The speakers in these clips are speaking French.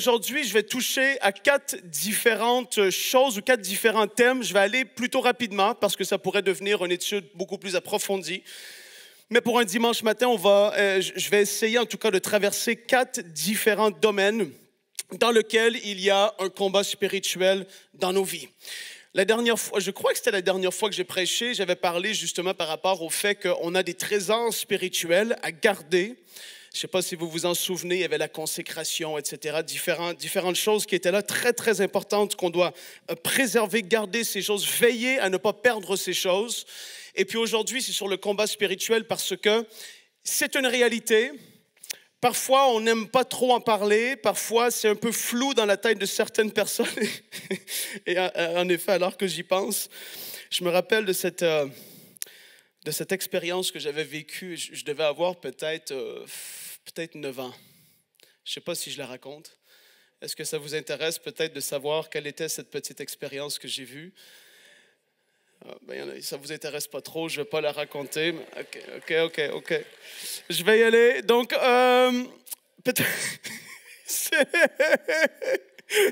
aujourd'hui, je vais toucher à 4 différentes choses ou 4 différents thèmes. Je vais aller plutôt rapidement parce que ça pourrait devenir une étude beaucoup plus approfondie. Mais pour un dimanche matin, je vais essayer en tout cas de traverser 4 différents domaines dans lesquels il y a un combat spirituel dans nos vies. La dernière fois, je crois que c'était la dernière fois que j'ai prêché, j'avais parlé justement par rapport au fait qu'on a des trésors spirituels à garder. Je ne sais pas si vous vous en souvenez, il y avait la consécration, etc., différentes choses qui étaient là, très, très importantes, qu'on doit préserver, garder ces choses, veiller à ne pas perdre ces choses. Et puis aujourd'hui, c'est sur le combat spirituel parce que c'est une réalité. Parfois, on n'aime pas trop en parler. Parfois, c'est un peu flou dans la tête de certaines personnes. Et en effet, alors que j'y pense, je me rappelle de cette expérience que j'avais vécue. Je devais avoir peut-être 9 ans. Je ne sais pas si je la raconte. Est-ce que ça vous intéresse peut-être de savoir quelle était cette petite expérience que j'ai vue? Ça ne vous intéresse pas trop, je ne vais pas la raconter. OK. Je vais y aller. Donc, peut-être...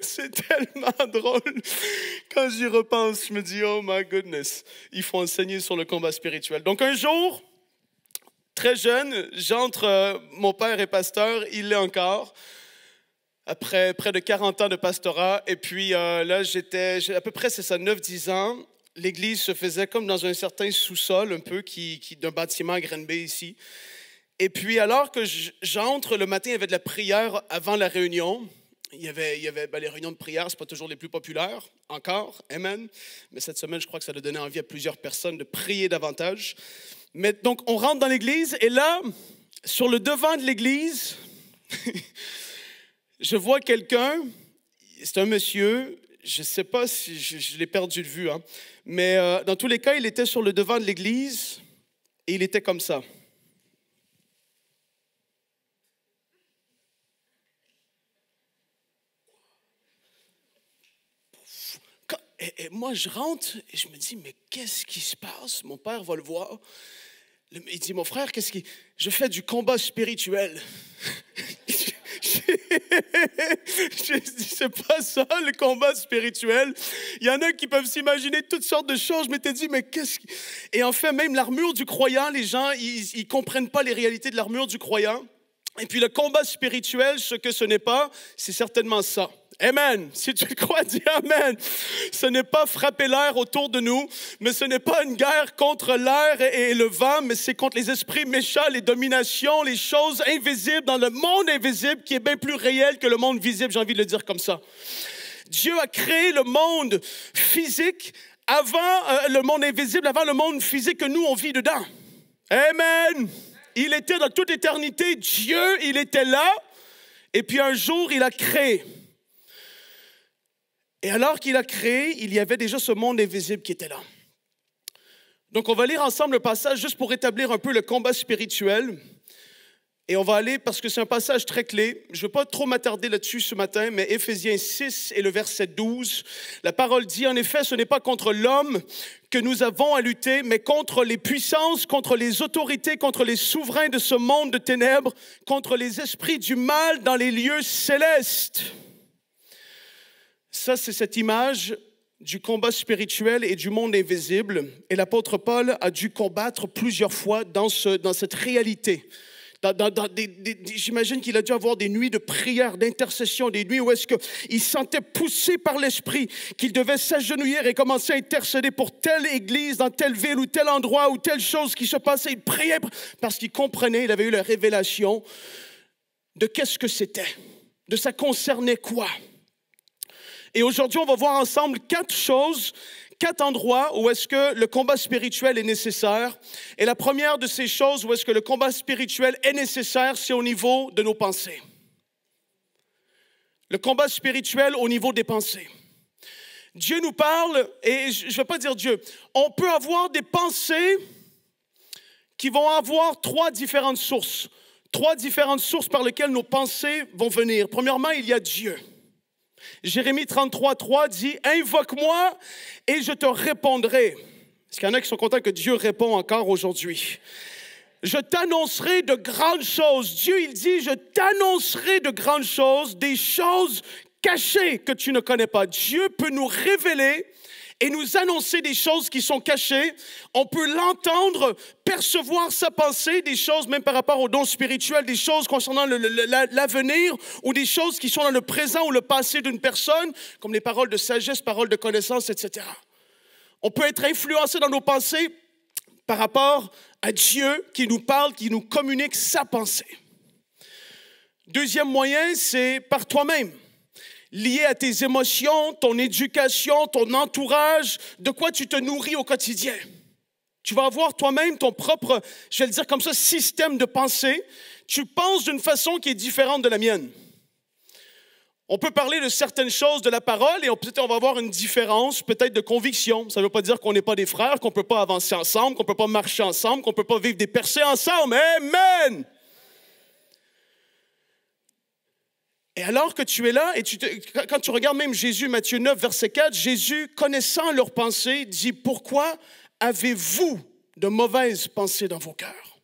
C'est tellement drôle. Quand j'y repense, je me dis, oh my goodness, il faut enseigner sur le combat spirituel. Donc, un jour, très jeune, mon père est pasteur, il l'est encore, après près de 40 ans de pastorat. Et puis là, j'ai à peu près, c'est ça, 9-10 ans. L'église se faisait comme dans un certain sous-sol, un peu, d'un bâtiment à Granby ici. Et puis, alors que j'entre le matin, il y avait de la prière avant la réunion. Il y avait les réunions de prière, ce n'est pas toujours les plus populaires, encore, amen. Mais cette semaine, je crois que ça a donné envie à plusieurs personnes de prier davantage. Mais donc, on rentre dans l'église, et là, sur le devant de l'église, je vois quelqu'un, c'est un monsieur. Je ne sais pas si je l'ai perdu de vue, hein. Mais dans tous les cas, il était sur le devant de l'église et il était comme ça. Et moi, je rentre et je me dis, mais qu'est-ce qui se passe? Mon père va le voir. Il dit, mon frère, je fais du combat spirituel. Je dis, c'est pas ça le combat spirituel. Il y en a qui peuvent s'imaginer toutes sortes de choses. Je m'étais dit, mais Et en fait, même l'armure du croyant, les gens, ils comprennent pas les réalités de l'armure du croyant. Et puis le combat spirituel, ce que ce n'est pas, c'est certainement ça. Amen. Si tu le crois, dis Amen. Ce n'est pas frapper l'air autour de nous, mais ce n'est pas une guerre contre l'air et le vent, mais c'est contre les esprits méchants, les dominations, les choses invisibles dans le monde invisible qui est bien plus réel que le monde visible, j'ai envie de le dire comme ça. Dieu a créé le monde physique avant le monde invisible, avant le monde physique que nous, on vit dedans. Amen. Il était dans toute éternité, Dieu, il était là, et puis un jour, il a créé. Et alors qu'il a créé, il y avait déjà ce monde invisible qui était là. Donc, on va lire ensemble le passage juste pour établir un peu le combat spirituel. Et on va aller, parce que c'est un passage très clé, je ne veux pas trop m'attarder là-dessus ce matin, mais Éphésiens 6 et le verset 12, la parole dit, en effet, ce n'est pas contre l'homme que nous avons à lutter, mais contre les puissances, contre les autorités, contre les souverains de ce monde de ténèbres, contre les esprits du mal dans les lieux célestes. Ça, c'est cette image du combat spirituel et du monde invisible. Et l'apôtre Paul a dû combattre plusieurs fois dans cette réalité. J'imagine qu'il a dû avoir des nuits de prière, d'intercession, des nuits où est-ce qu'il sentait poussé par l'esprit qu'il devait s'agenouiller et commencer à intercéder pour telle église, dans telle ville ou tel endroit ou telle chose qui se passait. Il priait parce qu'il comprenait, il avait eu la révélation de qu'est-ce que c'était, de ça concernait quoi. Et aujourd'hui, on va voir ensemble 4 choses, 4 endroits où est-ce que le combat spirituel est nécessaire. Et la première de ces choses où est-ce que le combat spirituel est nécessaire, c'est au niveau de nos pensées. Le combat spirituel au niveau des pensées. Dieu nous parle, et je ne vais pas dire Dieu, on peut avoir des pensées qui vont avoir 3 différentes sources. 3 différentes sources par lesquelles nos pensées vont venir. Premièrement, il y a Dieu. Jérémie 33:3 dit « Invoque-moi et je te répondrai ». Est-ce qu'il y en a qui sont contents que Dieu répond encore aujourd'hui? je t'annoncerai de grandes choses. Dieu, il dit, je t'annoncerai de grandes choses, des choses cachées que tu ne connais pas. Dieu peut nous révéler et nous annoncer des choses qui sont cachées. On peut l'entendre, percevoir sa pensée, des choses même par rapport aux dons spirituels, des choses concernant l'avenir ou des choses qui sont dans le présent ou le passé d'une personne, comme les paroles de sagesse, paroles de connaissance, etc. On peut être influencé dans nos pensées par rapport à Dieu qui nous parle, qui nous communique sa pensée. Deuxième moyen, c'est par toi-même. Lié à tes émotions, ton éducation, ton entourage, de quoi tu te nourris au quotidien. Tu vas avoir toi-même ton propre, je vais le dire comme ça, système de pensée. Tu penses d'une façon qui est différente de la mienne. On peut parler de certaines choses de la parole et peut-être on va avoir une différence, peut-être de conviction. Ça ne veut pas dire qu'on n'est pas des frères, qu'on ne peut pas avancer ensemble, qu'on ne peut pas marcher ensemble, qu'on ne peut pas vivre des percées ensemble. Amen! Et alors que tu es là, et quand tu regardes même Jésus, Matthieu 9, verset 4, Jésus, connaissant leurs pensées, dit « Pourquoi avez-vous de mauvaises pensées dans vos cœurs? »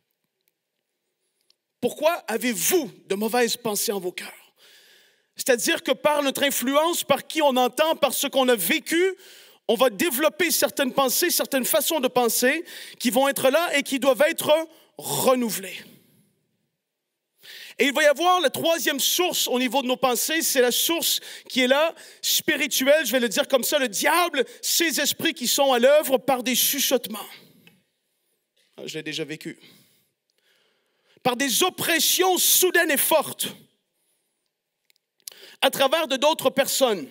Pourquoi avez-vous de mauvaises pensées en vos cœurs? C'est-à-dire que par notre influence, par qui on entend, par ce qu'on a vécu, on va développer certaines pensées, certaines façons de penser qui vont être là et qui doivent être renouvelées. Et il va y avoir la troisième source au niveau de nos pensées, c'est la source qui est là, spirituelle, je vais le dire comme ça, le diable, ces esprits qui sont à l'œuvre par des chuchotements. Je l'ai déjà vécu. Par des oppressions soudaines et fortes, à travers de d'autres personnes.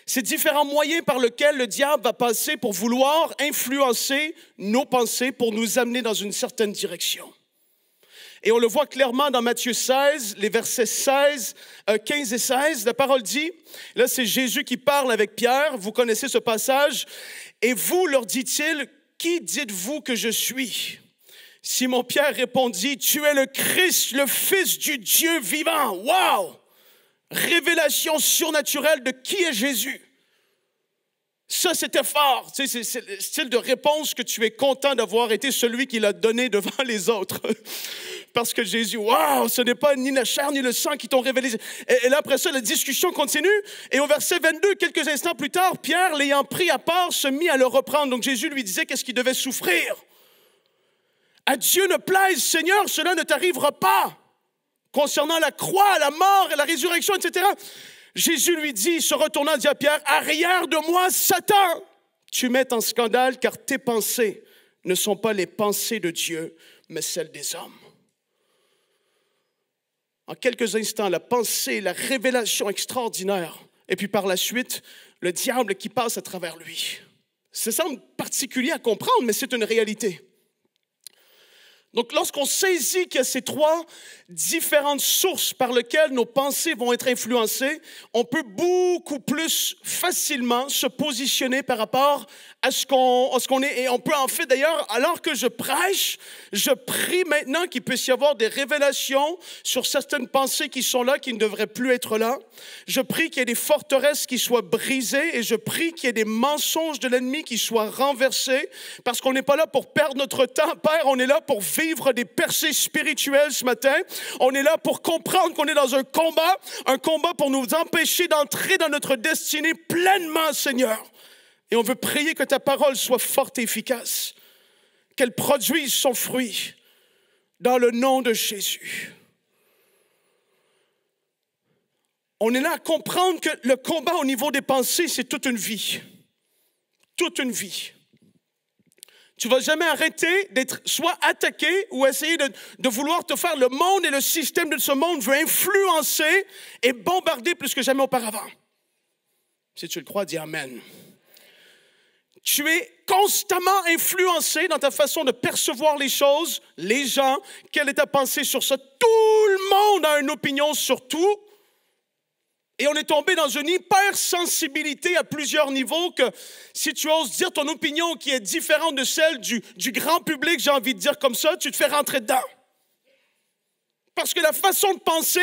C'est différents moyens par lesquels le diable va passer pour vouloir influencer nos pensées, pour nous amener dans une certaine direction. Et on le voit clairement dans Matthieu 16, les versets 15 et 16. La parole dit, là c'est Jésus qui parle avec Pierre, vous connaissez ce passage. Et vous, leur dit-il, qui dites-vous que je suis? Simon-Pierre répondit, tu es le Christ, le Fils du Dieu vivant. Wow! Révélation surnaturelle de qui est Jésus. Ça, c'était fort. Tu sais, c'est le style de réponse que tu es content d'avoir été celui qui l'a donné devant les autres. Parce que Jésus, waouh, ce n'est pas ni la chair ni le sang qui t'ont révélé. Et là, après ça, la discussion continue. Et au verset 22, quelques instants plus tard, Pierre, l'ayant pris à part, se mit à le reprendre. Donc Jésus lui disait qu'est-ce qu'il devait souffrir. À Dieu ne plaise, Seigneur, cela ne t'arrivera pas. Concernant la croix, la mort et la résurrection, etc. Jésus lui dit, se retournant, dit à Pierre, arrière de moi, Satan, tu mets en scandale car tes pensées ne sont pas les pensées de Dieu, mais celles des hommes. En quelques instants, la pensée, la révélation extraordinaire, et puis par la suite, le diable qui passe à travers lui. Ça semble particulier à comprendre, mais c'est une réalité. Donc, lorsqu'on saisit qu'il y a ces trois différentes sources par lesquelles nos pensées vont être influencées, on peut beaucoup plus facilement se positionner par rapport à ce qu'on est. Et on peut en fait, d'ailleurs, alors que je prêche, je prie maintenant qu'il puisse y avoir des révélations sur certaines pensées qui sont là, qui ne devraient plus être là. Je prie qu'il y ait des forteresses qui soient brisées et je prie qu'il y ait des mensonges de l'ennemi qui soient renversés parce qu'on n'est pas là pour perdre notre temps, Père, on est là pour vivre des percées spirituelles ce matin. On est là pour comprendre qu'on est dans un combat pour nous empêcher d'entrer dans notre destinée pleinement, Seigneur. Et on veut prier que ta parole soit forte et efficace, qu'elle produise son fruit dans le nom de Jésus. On est là à comprendre que le combat au niveau des pensées, c'est toute une vie. Toute une vie. Tu ne vas jamais arrêter d'être soit attaqué ou essayer de vouloir te faire le monde et le système de ce monde veut influencer et bombarder plus que jamais auparavant. Si tu le crois, dis Amen. Tu es constamment influencé dans ta façon de percevoir les choses, les gens, quelle est ta pensée sur ça. Tout le monde a une opinion sur tout. Et on est tombé dans une hypersensibilité à plusieurs niveaux que si tu oses dire ton opinion qui est différente de celle du grand public, j'ai envie de dire comme ça, tu te fais rentrer dedans. Parce que la façon de penser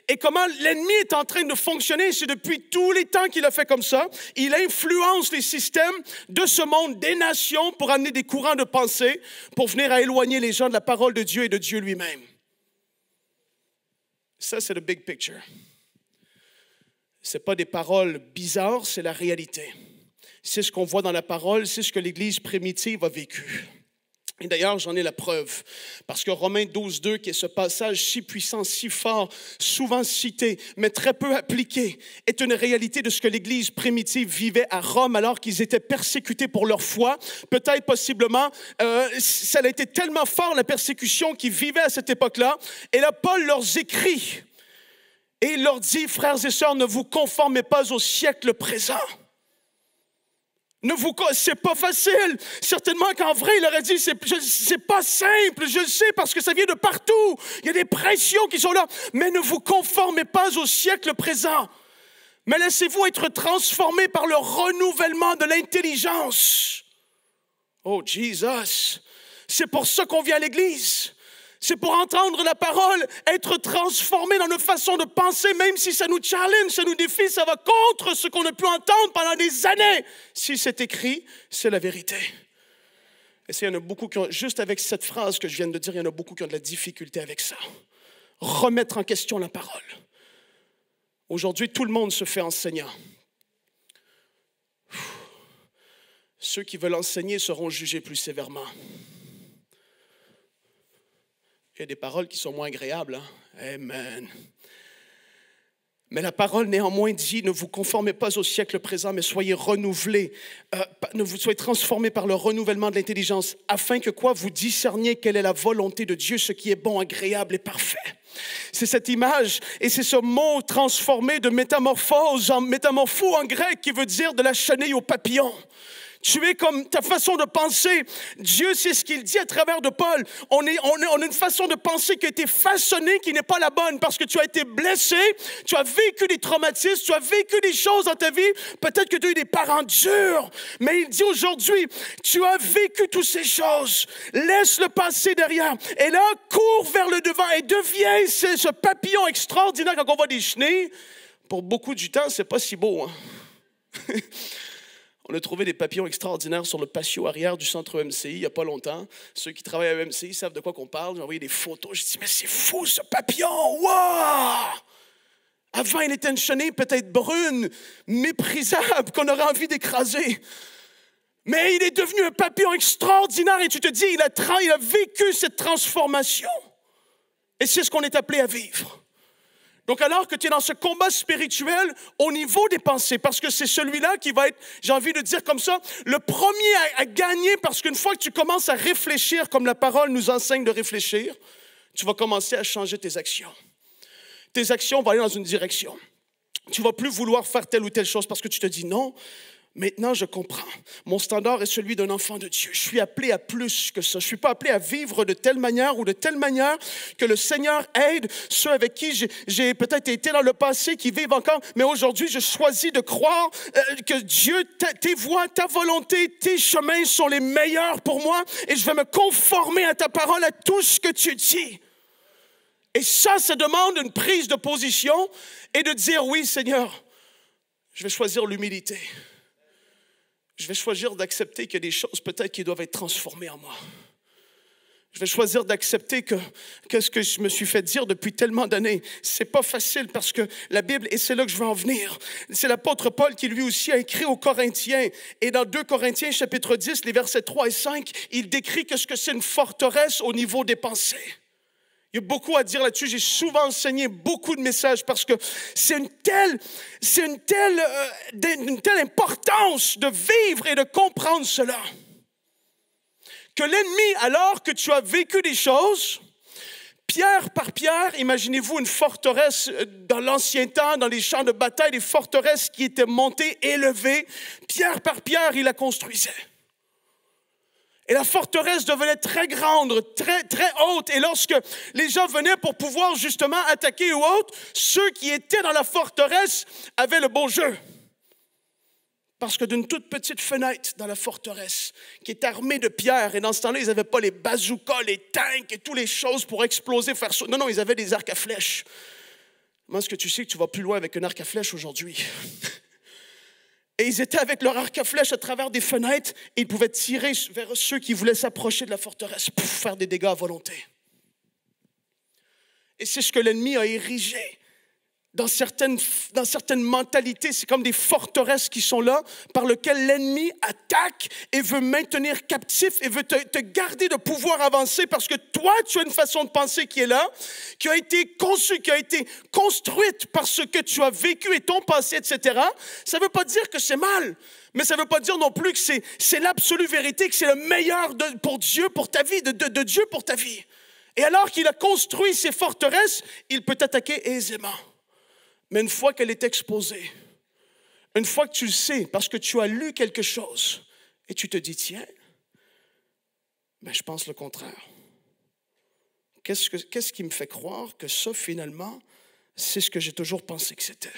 et comment l'ennemi est en train de fonctionner, c'est depuis tous les temps qu'il a fait comme ça. Il influence les systèmes de ce monde, des nations, pour amener des courants de pensée, pour venir à éloigner les gens de la parole de Dieu et de Dieu lui-même. Ça, c'est le big picture. Ce n'est pas des paroles bizarres, c'est la réalité. C'est ce qu'on voit dans la parole, c'est ce que l'Église primitive a vécu. Et d'ailleurs, j'en ai la preuve, parce que Romains 12:2, qui est ce passage si puissant, si fort, souvent cité, mais très peu appliqué, est une réalité de ce que l'Église primitive vivait à Rome alors qu'ils étaient persécutés pour leur foi. Peut-être, possiblement, ça a été tellement fort, la persécution qu'ils vivaient à cette époque-là. Et là, Paul leur écrit, et il leur dit, frères et sœurs, ne vous conformez pas au siècle présent. C'est pas facile. Certainement qu'en vrai, il aurait dit, c'est pas simple, je le sais, parce que ça vient de partout. Il y a des pressions qui sont là. Mais ne vous conformez pas au siècle présent. Mais laissez-vous être transformés par le renouvellement de l'intelligence. Oh, Jesus. C'est pour ça qu'on vient à l'Église. C'est pour entendre la parole, être transformé dans notre façon de penser, même si ça nous challenge, ça nous défie, ça va contre ce qu'on a pu entendre pendant des années. Si c'est écrit, c'est la vérité. Et il y en a beaucoup qui ont, juste avec cette phrase que je viens de dire, il y en a beaucoup qui ont de la difficulté avec ça. Remettre en question la parole. Aujourd'hui, tout le monde se fait enseignant. Ceux qui veulent enseigner seront jugés plus sévèrement. Il y a des paroles qui sont moins agréables. Hein? Amen. Mais la parole néanmoins dit, ne vous conformez pas au siècle présent, mais soyez renouvelés, soyez transformés par le renouvellement de l'intelligence, afin que quoi vous discerniez quelle est la volonté de Dieu, ce qui est bon, agréable et parfait. C'est cette image et c'est ce mot transformé de métamorphose, métamorpho en grec, qui veut dire de la chenille au papillon. Tu es comme ta façon de penser. Dieu, c'est ce qu'il dit à travers de Paul. On a une façon de penser qui a été façonnée, qui n'est pas la bonne, parce que tu as été blessé, tu as vécu des traumatismes, tu as vécu des choses dans ta vie. Peut-être que tu as eu des parents durs, mais il dit aujourd'hui, tu as vécu toutes ces choses. Laisse le passé derrière. Et là, cours vers le devant et deviens ce papillon extraordinaire quand on voit des chenilles. Pour beaucoup du temps, c'est pas si beau, hein? On a trouvé des papillons extraordinaires sur le patio arrière du centre EMCI il n'y a pas longtemps. Ceux qui travaillent à EMCI savent de quoi qu'on parle. J'ai envoyé des photos. J'ai dit, mais c'est fou ce papillon! Wow! Avant, il était une chenille peut-être brune, méprisable, qu'on aurait envie d'écraser. Mais il est devenu un papillon extraordinaire et tu te dis, il a vécu cette transformation. Et c'est ce qu'on est appelé à vivre. Donc, alors que tu es dans ce combat spirituel au niveau des pensées, parce que c'est celui-là qui va être, j'ai envie de dire comme ça, le premier à gagner, parce qu'une fois que tu commences à réfléchir comme la parole nous enseigne de réfléchir, tu vas commencer à changer tes actions. Tes actions vont aller dans une direction. Tu ne vas plus vouloir faire telle ou telle chose parce que tu te dis non. Maintenant, je comprends. Mon standard est celui d'un enfant de Dieu. Je suis appelé à plus que ça. Je ne suis pas appelé à vivre de telle manière ou de telle manière que le Seigneur aide ceux avec qui j'ai peut-être été dans le passé, qui vivent encore. Mais aujourd'hui, je choisis de croire que Dieu, tes voies, ta volonté, tes chemins sont les meilleurs pour moi et je vais me conformer à ta parole, à tout ce que tu dis. Et ça demande une prise de position et de dire, oui, Seigneur, je vais choisir l'humilité. Je vais choisir d'accepter qu'il y a des choses peut-être qui doivent être transformées en moi. Je vais choisir d'accepter que ce que je me suis fait dire depuis tellement d'années, c'est pas facile parce que la Bible, et c'est là que je veux en venir, c'est l'apôtre Paul qui lui aussi a écrit aux Corinthiens. Et dans 2 Corinthiens chapitre 10, les versets 3 et 5, il décrit ce que c'est une forteresse au niveau des pensées. Il y a beaucoup à dire là-dessus. J'ai souvent enseigné beaucoup de messages parce que c'est une telle importance de vivre et de comprendre cela. Que l'ennemi, alors que tu as vécu des choses, pierre par pierre, imaginez-vous une forteresse dans l'ancien temps, dans les champs de bataille, des forteresses qui étaient montées, élevées, pierre par pierre, il la construisait. Et la forteresse devenait très grande, très, très haute. Et lorsque les gens venaient pour pouvoir justement attaquer ou autre, ceux qui étaient dans la forteresse avaient le beau jeu. Parce que d'une toute petite fenêtre dans la forteresse, qui est armée de pierres, et dans ce temps-là, ils n'avaient pas les bazookas, les tanks et toutes les choses pour exploser, faire ça. Non, ils avaient des arcs à flèches. Comment est-ce que tu sais que tu vas plus loin avec un arc à flèche aujourd'hui? Et ils étaient avec leur arc à flèche à travers des fenêtres et ils pouvaient tirer vers ceux qui voulaient s'approcher de la forteresse, pour faire des dégâts à volonté. Et c'est ce que l'ennemi a érigé. Dans certaines mentalités, c'est comme des forteresses qui sont là, par lesquelles l'ennemi attaque et veut maintenir captif et veut te garder de pouvoir avancer parce que toi, tu as une façon de penser qui est là, qui a été conçue, qui a été construite par ce que tu as vécu et ton passé, etc. Ça ne veut pas dire que c'est mal, mais ça ne veut pas dire non plus que c'est l'absolue vérité, que c'est le meilleur pour Dieu, pour ta vie, de Dieu pour ta vie. Et alors qu'il a construit ces forteresses, il peut t'attaquer aisément. Mais une fois qu'elle est exposée, une fois que tu le sais, parce que tu as lu quelque chose, et tu te dis, tiens, ben je pense le contraire. Qu'est-ce qui me fait croire que ça, finalement, c'est ce que j'ai toujours pensé que c'était?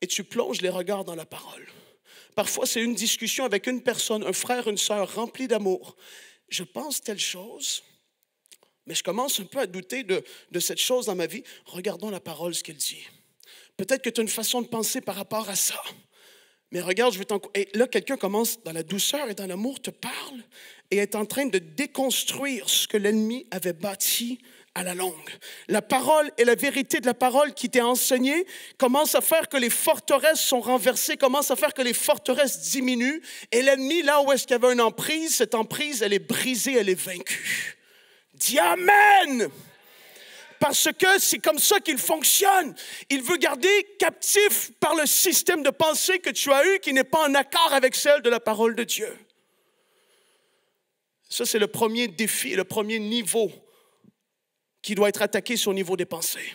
Et tu plonges les regards dans la parole. Parfois, c'est une discussion avec une personne, un frère, une sœur, remplie d'amour. Je pense telle chose, mais je commence un peu à douter de cette chose dans ma vie. Regardons la parole, ce qu'elle dit. Peut-être que tu as une façon de penser par rapport à ça. Mais regarde, je vais t'encourager. Et là, quelqu'un commence dans la douceur et dans l'amour, te parle et est en train de déconstruire ce que l'ennemi avait bâti à la longue. La parole et la vérité de la parole qui t'est enseignée commence à faire que les forteresses sont renversées, commence à faire que les forteresses diminuent. Et l'ennemi, là où est-ce qu'il y avait une emprise, cette emprise, elle est brisée, elle est vaincue. Dis Amen! Parce que c'est comme ça qu'il fonctionne. Il veut garder captif par le système de pensée que tu as eu qui n'est pas en accord avec celle de la parole de Dieu. Ça, c'est le premier défi, le premier niveau qui doit être attaqué sur le niveau des pensées.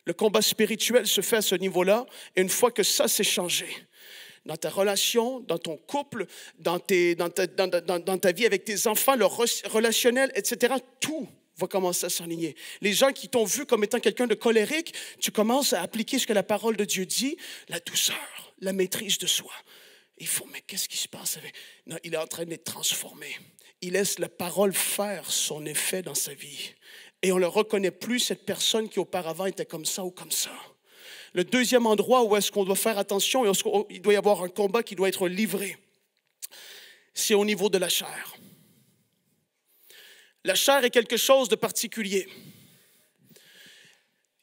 Le combat spirituel se fait à ce niveau-là, et une fois que ça s'est changé, dans ta relation, dans ton couple, dans ta vie avec tes enfants, le relationnel, etc., tout va commencer à s'enligner. Les gens qui t'ont vu comme étant quelqu'un de colérique, tu commences à appliquer ce que la parole de Dieu dit, la douceur, la maîtrise de soi. Il faut, mais qu'est-ce qui se passe avec... Non, il est en train d'être transformé. Il laisse la parole faire son effet dans sa vie. Et on ne le reconnaît plus, cette personne qui auparavant était comme ça ou comme ça. Le deuxième endroit où est-ce qu'on doit faire attention, et il doit y avoir un combat qui doit être livré, c'est au niveau de la chair. La chair est quelque chose de particulier.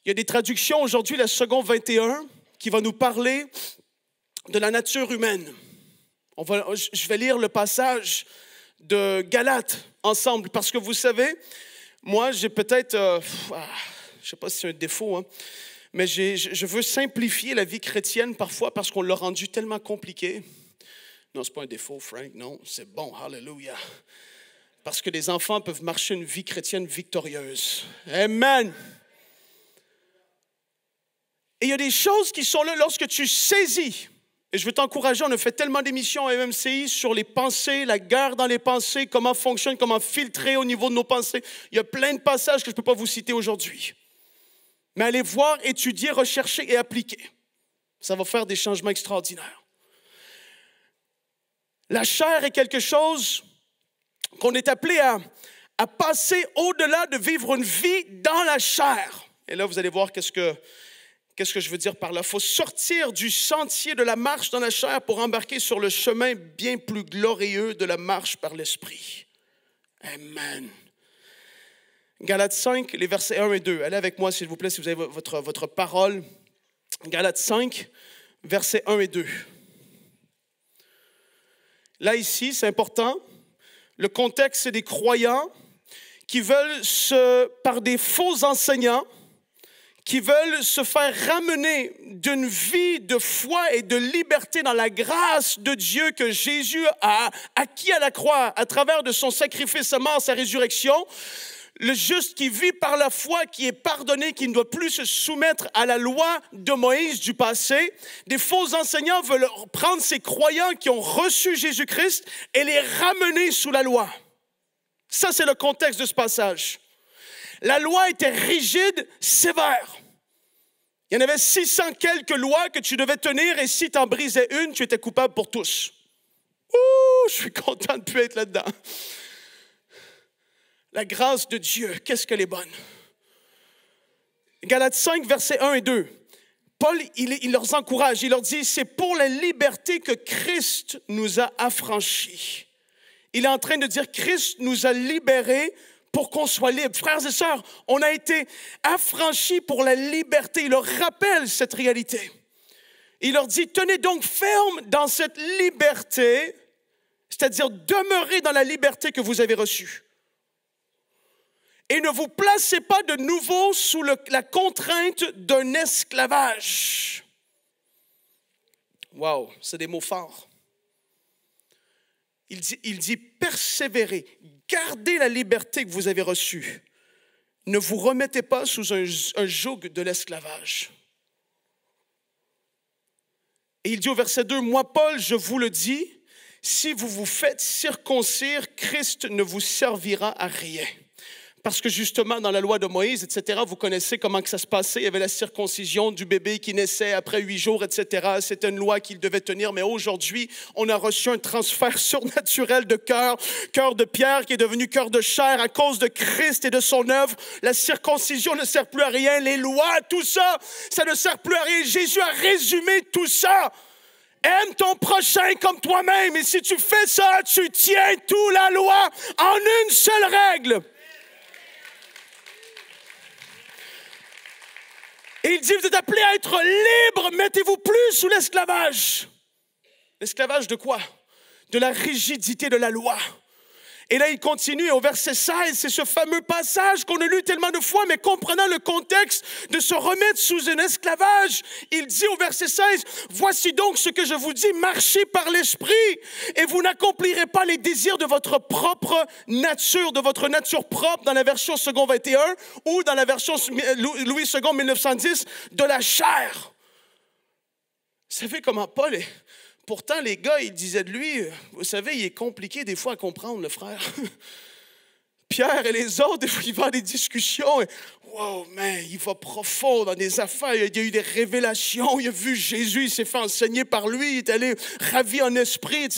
Il y a des traductions aujourd'hui, la seconde 21, qui va nous parler de la nature humaine. Je vais lire le passage de Galates ensemble, parce que vous savez, moi j'ai peut-être, je ne sais pas si c'est un défaut, mais je veux simplifier la vie chrétienne parfois parce qu'on l'a rendu tellement compliqué. Non, ce n'est pas un défaut, Frank, non, c'est bon, hallelujah. Parce que les enfants peuvent marcher une vie chrétienne victorieuse. Amen. Et il y a des choses qui sont là lorsque tu saisis. Et je veux t'encourager, on a fait tellement d'émissions à MMCI sur les pensées, la guerre dans les pensées, comment fonctionne, comment filtrer au niveau de nos pensées. Il y a plein de passages que je ne peux pas vous citer aujourd'hui. Mais allez voir, étudier, rechercher et appliquer. Ça va faire des changements extraordinaires. La chair est quelque chose qu'on est appelé à passer au-delà de vivre une vie dans la chair. Et là, vous allez voir qu'est-ce que je veux dire par là. Il faut sortir du sentier de la marche dans la chair pour embarquer sur le chemin bien plus glorieux de la marche par l'esprit. Amen. Galates 5, les versets 1 et 2. Allez avec moi, s'il vous plaît, si vous avez votre parole. Galates 5, versets 1 et 2. Là, ici, c'est important. Le contexte, c'est des croyants qui veulent par des faux enseignants, qui veulent se faire ramener d'une vie de foi et de liberté dans la grâce de Dieu que Jésus a acquis à la croix à travers de son sacrifice, sa mort, sa résurrection. Le juste qui vit par la foi, qui est pardonné, qui ne doit plus se soumettre à la loi de Moïse du passé. Des faux enseignants veulent prendre ces croyants qui ont reçu Jésus-Christ et les ramener sous la loi. Ça, c'est le contexte de ce passage. La loi était rigide, sévère. Il y en avait 600 quelques lois que tu devais tenir et si tu en brisais une, tu étais coupable pour tous. Ouh, je suis content de ne plus être là-dedans. La grâce de Dieu, qu'est-ce qu'elle est bonne. Galates 5, versets 1 et 2. Paul, il leur encourage, il leur dit, c'est pour la liberté que Christ nous a affranchis. Il est en train de dire, Christ nous a libérés pour qu'on soit libre. Frères et sœurs, on a été affranchis pour la liberté. Il leur rappelle cette réalité. Il leur dit, tenez donc ferme dans cette liberté, c'est-à-dire demeurez dans la liberté que vous avez reçue. Et ne vous placez pas de nouveau sous la contrainte d'un esclavage. Wow, c'est des mots forts. Il dit persévérez, gardez la liberté que vous avez reçue. Ne vous remettez pas sous un joug de l'esclavage. Et il dit au verset 2, moi Paul, je vous le dis, si vous vous faites circoncire, Christ ne vous servira à rien. Parce que justement, dans la loi de Moïse, etc., vous connaissez comment que ça se passait. Il y avait la circoncision du bébé qui naissait après 8 jours, etc. C'était une loi qu'il devait tenir. Mais aujourd'hui, on a reçu un transfert surnaturel de cœur de pierre qui est devenu cœur de chair à cause de Christ et de son œuvre. La circoncision ne sert plus à rien. Les lois, tout ça, ça ne sert plus à rien. Jésus a résumé tout ça. Aime ton prochain comme toi-même. Et si tu fais ça, tu tiens toute la loi en une seule règle. Et il dit, vous êtes appelés à être libres, mettez-vous plus sous l'esclavage. L'esclavage de quoi? De la rigidité de la loi. Et là, il continue au verset 16, c'est ce fameux passage qu'on a lu tellement de fois, mais comprenant le contexte de se remettre sous un esclavage, il dit au verset 16, « Voici donc ce que je vous dis, marchez par l'esprit, et vous n'accomplirez pas les désirs de votre propre nature, de votre nature propre, dans la version second 21, ou dans la version Louis II 1910, de la chair. » Vous savez comment Paul est... Pourtant, les gars, ils disaient de lui, vous savez, il est compliqué des fois à comprendre, le frère. Pierre et les autres, des fois, ils vont à des discussions. Et, wow, man, il va profond dans des affaires. Il y a eu des révélations. Il a vu Jésus, il s'est fait enseigner par lui. Il est allé ravi en esprit.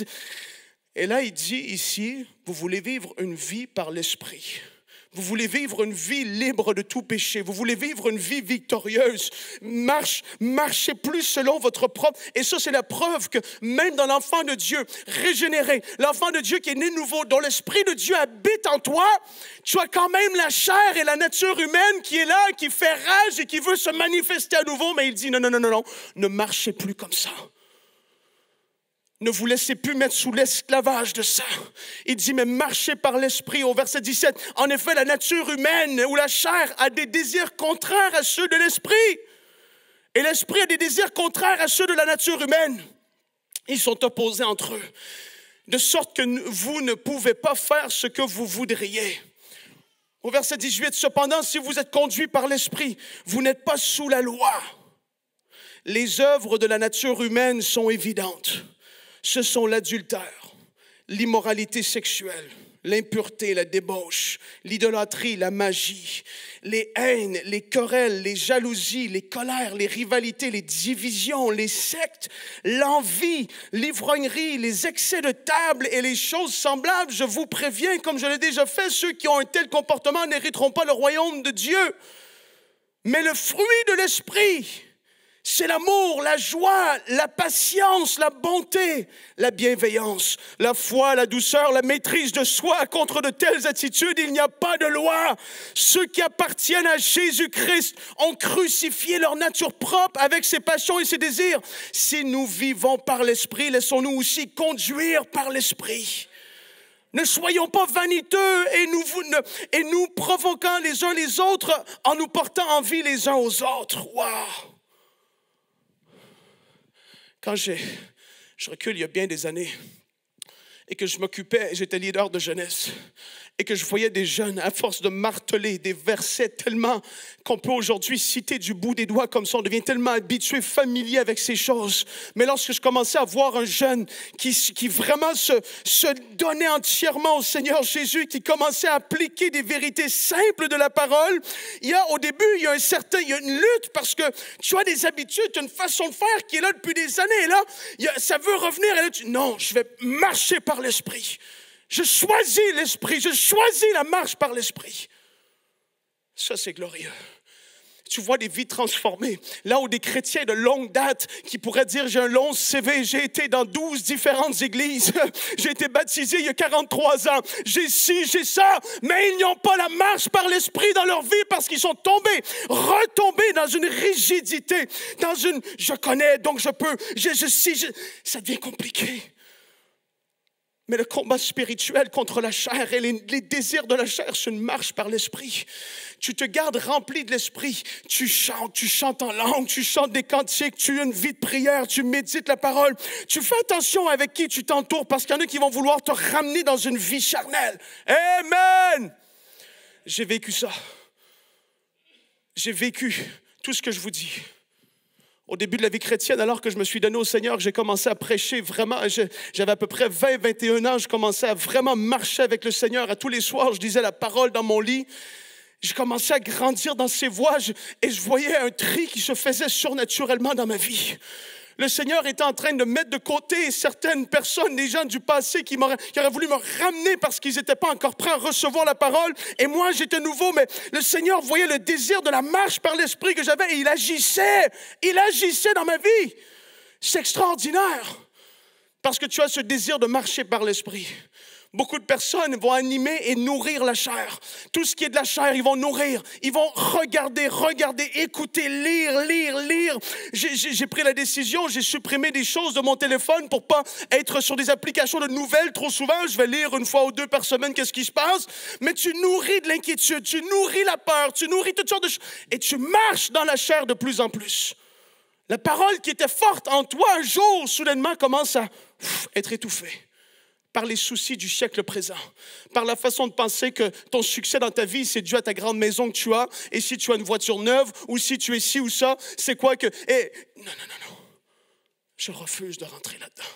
Et là, il dit ici, vous voulez vivre une vie par l'esprit. Vous voulez vivre une vie libre de tout péché. Vous voulez vivre une vie victorieuse. Marchez plus selon votre propre... Et ça, c'est la preuve que même dans l'enfant de Dieu, régénéré, l'enfant de Dieu qui est né nouveau, dont l'Esprit de Dieu habite en toi, tu as quand même la chair et la nature humaine qui est là, qui fait rage et qui veut se manifester à nouveau. Mais il dit, non, ne marchez plus comme ça. Ne vous laissez plus mettre sous l'esclavage de ça. Il dit, mais marchez par l'esprit au verset 17. En effet, la nature humaine ou la chair a des désirs contraires à ceux de l'esprit. Et l'esprit a des désirs contraires à ceux de la nature humaine. Ils sont opposés entre eux. De sorte que vous ne pouvez pas faire ce que vous voudriez. Au verset 18, cependant, si vous êtes conduits par l'esprit, vous n'êtes pas sous la loi. Les œuvres de la nature humaine sont évidentes. Ce sont l'adultère, l'immoralité sexuelle, l'impureté, la débauche, l'idolâtrie, la magie, les haines, les querelles, les jalousies, les colères, les rivalités, les divisions, les sectes, l'envie, l'ivrognerie, les excès de table et les choses semblables. Je vous préviens, comme je l'ai déjà fait, ceux qui ont un tel comportement n'hériteront pas le royaume de Dieu. Mais le fruit de l'esprit, c'est l'amour, la joie, la patience, la bonté, la bienveillance, la foi, la douceur, la maîtrise de soi. Contre de telles attitudes, il n'y a pas de loi. Ceux qui appartiennent à Jésus-Christ ont crucifié leur nature propre avec ses passions et ses désirs. Si nous vivons par l'Esprit, laissons-nous aussi conduire par l'Esprit. Ne soyons pas vaniteux et nous provoquant les uns les autres en nous portant envie les uns aux autres. Wow! Quand je recule il y a bien des années et que je m'occupais, j'étais leader de jeunesse et que je voyais des jeunes, à force de marteler des versets tellement qu'on peut aujourd'hui citer du bout des doigts comme ça, on devient tellement habitué, familier avec ces choses. Mais lorsque je commençais à voir un jeune qui vraiment se donnait entièrement au Seigneur Jésus, qui commençait à appliquer des vérités simples de la parole, au début, il y a une lutte parce que tu as des habitudes, tu as une façon de faire qui est là depuis des années. Et là, ça veut revenir. Et là, non, je vais marcher par l'Esprit. Je choisis l'Esprit, je choisis la marche par l'Esprit. Ça, c'est glorieux. Tu vois des vies transformées. Là où des chrétiens de longue date qui pourraient dire, j'ai un long CV, j'ai été dans 12 différentes églises, j'ai été baptisé il y a 43 ans, j'ai ci, j'ai ça, mais ils n'ont pas la marche par l'Esprit dans leur vie parce qu'ils sont retombés dans une rigidité, dans une, je connais, donc je peux, ça devient compliqué. Mais le combat spirituel contre la chair et les désirs de la chair, c'est une marche par l'Esprit. Tu te gardes rempli de l'Esprit. Tu chantes en langue, tu chantes des cantiques, tu as une vie de prière, tu médites la parole. Tu fais attention avec qui tu t'entoures parce qu'il y en a qui vont vouloir te ramener dans une vie charnelle. Amen! J'ai vécu ça. J'ai vécu tout ce que je vous dis. Au début de la vie chrétienne, alors que je me suis donné au Seigneur, j'ai commencé à prêcher vraiment. J'avais à peu près 20-21 ans. Je commençais à vraiment marcher avec le Seigneur. À tous les soirs, je disais la parole dans mon lit. Je commençais à grandir dans ses voies et je voyais un tri qui se faisait surnaturellement dans ma vie. Le Seigneur était en train de mettre de côté certaines personnes, des gens du passé qui auraient voulu me ramener parce qu'ils n'étaient pas encore prêts à recevoir la parole. Et moi, j'étais nouveau, mais le Seigneur voyait le désir de la marche par l'Esprit que j'avais et il agissait dans ma vie. C'est extraordinaire parce que tu as ce désir de marcher par l'Esprit. Beaucoup de personnes vont animer et nourrir la chair. Tout ce qui est de la chair, ils vont nourrir. Ils vont regarder, écouter, lire. J'ai pris la décision, j'ai supprimé des choses de mon téléphone pour pas être sur des applications de nouvelles trop souvent. Je vais lire une fois ou deux par semaine qu'est-ce qui se passe. Mais tu nourris de l'inquiétude, tu nourris la peur, tu nourris toutes sortes de choses. Et tu marches dans la chair de plus en plus. La parole qui était forte en toi, un jour, soudainement, commence à être étouffée. Par les soucis du siècle présent, par la façon de penser que ton succès dans ta vie, c'est dû à ta grande maison que tu as, et si tu as une voiture neuve, ou si tu es ci ou ça, c'est quoi que... Non. Je refuse de rentrer là-dedans.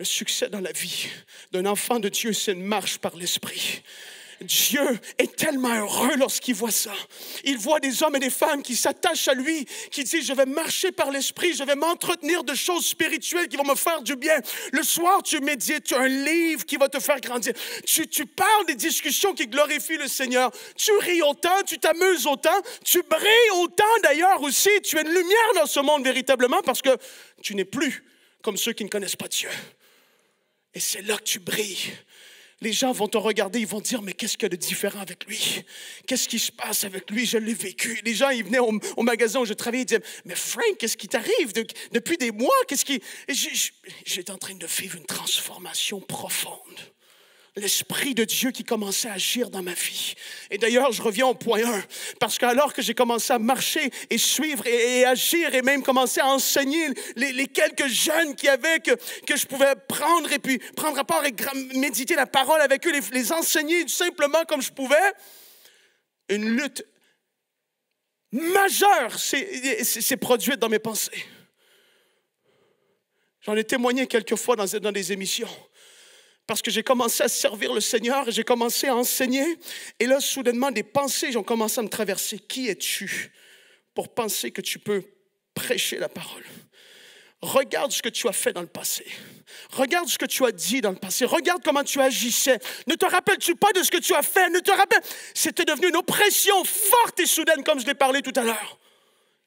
Le succès dans la vie d'un enfant de Dieu, c'est une marche par l'Esprit. Dieu est tellement heureux lorsqu'il voit ça. Il voit des hommes et des femmes qui s'attachent à lui, qui disent, je vais marcher par l'Esprit, je vais m'entretenir de choses spirituelles qui vont me faire du bien. Le soir, tu médites, tu as un livre qui va te faire grandir. Tu parles des discussions qui glorifient le Seigneur. Tu ris autant, tu t'amuses autant, tu brilles autant d'ailleurs aussi. Tu es une lumière dans ce monde véritablement parce que tu n'es plus comme ceux qui ne connaissent pas Dieu. Et c'est là que tu brilles. Les gens vont te regarder, ils vont dire, mais qu'est-ce qu'il y a de différent avec lui? Qu'est-ce qui se passe avec lui? Je l'ai vécu. Les gens, ils venaient au magasin où je travaillais, ils disaient, mais Frank, qu'est-ce qui t'arrive depuis des mois? J'étais en train de vivre une transformation profonde. L'Esprit de Dieu qui commençait à agir dans ma vie. Et d'ailleurs, je reviens au point 1, parce qu'alors que j'ai commencé à marcher et suivre et agir et même commencer à enseigner les quelques jeunes qu'il y avait que je pouvais prendre et puis prendre rapport et méditer la parole avec eux, les enseigner simplement comme je pouvais, une lutte majeure s'est produite dans mes pensées. J'en ai témoigné quelques fois dans des émissions. Parce que j'ai commencé à servir le Seigneur et j'ai commencé à enseigner. Et là, soudainement, des pensées ont commencé à me traverser. Qui es-tu pour penser que tu peux prêcher la parole? Regarde ce que tu as fait dans le passé. Regarde ce que tu as dit dans le passé. Regarde comment tu agissais. Ne te rappelles-tu pas de ce que tu as fait? C'était devenu une oppression forte et soudaine, comme je l'ai parlé tout à l'heure.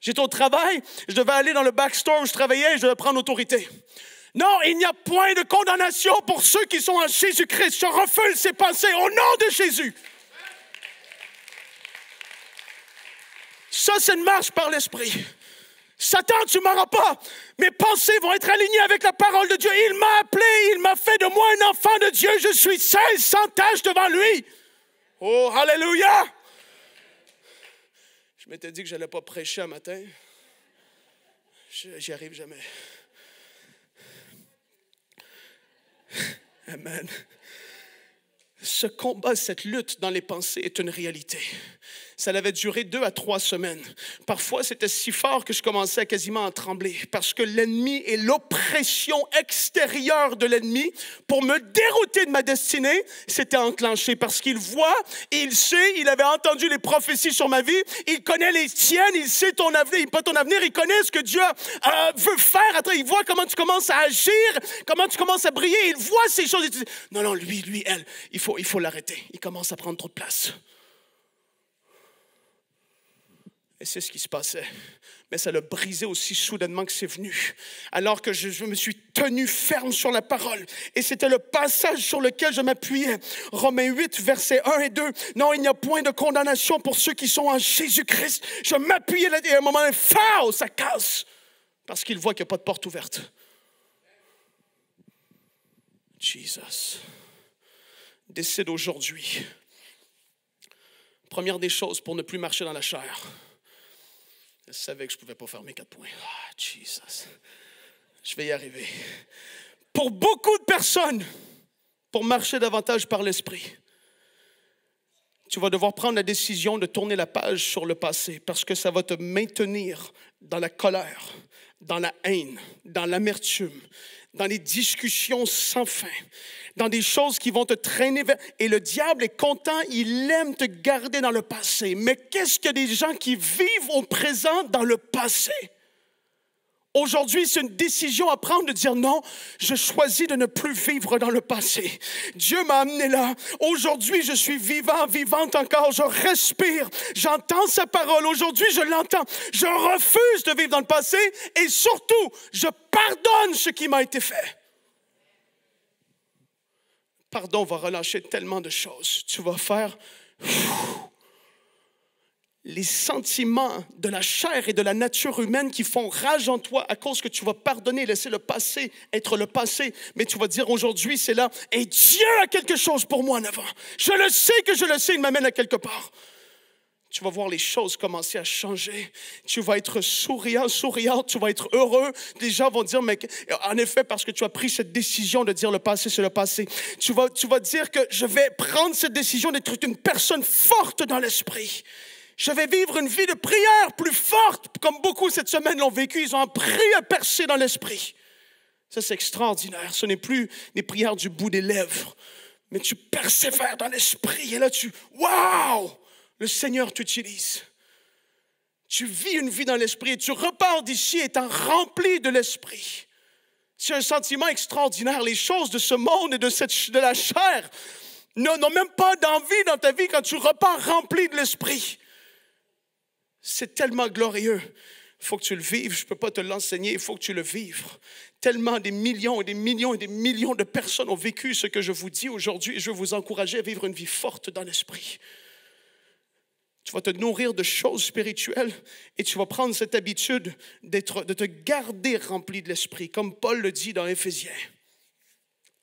J'étais au travail, je devais aller dans le backstore où je travaillais et je devais prendre autorité. Non, il n'y a point de condamnation pour ceux qui sont en Jésus-Christ. Je refuse ces pensées au nom de Jésus. Ça, c'est une marche par l'Esprit. Satan, tu ne m'auras pas. Mes pensées vont être alignées avec la parole de Dieu. Il m'a appelé, il m'a fait de moi un enfant de Dieu. Je suis saint, sans tache devant lui. Oh, alléluia! Je m'étais dit que je n'allais pas prêcher un matin. J'y arrive jamais. Amen. Ce combat, cette lutte dans les pensées est une réalité. Ça avait duré 2 à 3 semaines. Parfois, c'était si fort que je commençais quasiment à trembler parce que l'ennemi et l'oppression extérieure de l'ennemi pour me dérouter de ma destinée s'était enclenché parce qu'il voit et il sait, il avait entendu les prophéties sur ma vie, il connaît les tiennes, il sait ton avenir, pas ton avenir, il connaît ce que Dieu veut faire. Après, il voit comment tu commences à agir, comment tu commences à briller, il voit ces choses. Et tu dis, non, lui, elle, il faut l'arrêter. Il commence à prendre trop de place. Et c'est ce qui se passait. Mais ça l'a brisé aussi soudainement que c'est venu. Alors que je me suis tenu ferme sur la parole. Et c'était le passage sur lequel je m'appuyais. Romains 8, versets 1 et 2. Non, il n'y a point de condamnation pour ceux qui sont en Jésus-Christ. Je m'appuyais là et à un moment, ça casse. Parce qu'il voit qu'il n'y a pas de porte ouverte. Jesus. Décide aujourd'hui. Première des choses pour ne plus marcher dans la chair. Je savais que je ne pouvais pas faire mes 4 points. Ah, Jesus. Je vais y arriver. Pour beaucoup de personnes, pour marcher davantage par l'esprit, tu vas devoir prendre la décision de tourner la page sur le passé parce que ça va te maintenir dans la colère, dans la haine, dans l'amertume, dans les discussions sans fin, dans des choses qui vont te traîner vers... Et le diable est content, il aime te garder dans le passé. Mais qu'est-ce qu'il y a des gens qui vivent au présent dans le passé? Aujourd'hui, c'est une décision à prendre de dire non, je choisis de ne plus vivre dans le passé. Dieu m'a amené là. Aujourd'hui, je suis vivante encore. Je respire. J'entends sa parole. Aujourd'hui, je l'entends. Je refuse de vivre dans le passé et surtout, je pardonne ce qui m'a été fait. Pardon va relâcher tellement de choses. Tu vas faire... les sentiments de la chair et de la nature humaine qui font rage en toi à cause que tu vas pardonner, laisser le passé être le passé. Mais tu vas dire aujourd'hui, c'est là. Et Dieu a quelque chose pour moi en avant. Je le sais que je le sais, il m'amène à quelque part. Tu vas voir les choses commencer à changer. Tu vas être souriante, tu vas être heureux. Les gens vont dire, mais en effet, parce que tu as pris cette décision de dire le passé, c'est le passé. Tu vas dire que je vais prendre cette décision d'être une personne forte dans l'esprit. Je vais vivre une vie de prière plus forte, comme beaucoup cette semaine l'ont vécu. Ils ont appris à percer dans l'esprit. Ça, c'est extraordinaire. Ce n'est plus des prières du bout des lèvres, mais tu persévères dans l'esprit. Et là, waouh! Le Seigneur t'utilise. Tu vis une vie dans l'esprit et tu repars d'ici étant rempli de l'esprit. C'est un sentiment extraordinaire. Les choses de ce monde et de la chair n'ont même pas d'envie dans ta vie quand tu repars rempli de l'esprit. C'est tellement glorieux. Il faut que tu le vives. Je ne peux pas te l'enseigner. Il faut que tu le vives. Tellement des millions et des millions et des millions de personnes ont vécu ce que je vous dis aujourd'hui. Et je veux vous encourager à vivre une vie forte dans l'esprit. Tu vas te nourrir de choses spirituelles et tu vas prendre cette habitude de te garder rempli de l'esprit. Comme Paul le dit dans Éphésiens.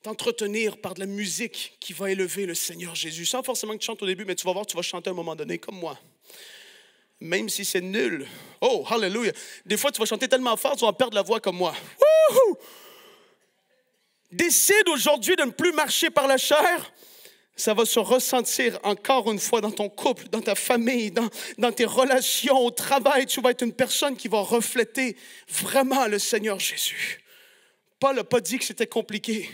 T'entretenir par de la musique qui va élever le Seigneur Jésus. Sans forcément que tu chantes au début, mais tu vas voir, tu vas chanter à un moment donné comme moi. Même si c'est nul. Oh, hallelujah. Des fois, tu vas chanter tellement fort, tu vas perdre la voix comme moi. Wouhou! Décide aujourd'hui de ne plus marcher par la chair. Ça va se ressentir encore une fois dans ton couple, dans ta famille, dans tes relations, au travail. Tu vas être une personne qui va refléter vraiment le Seigneur Jésus. Paul n'a pas dit que c'était compliqué.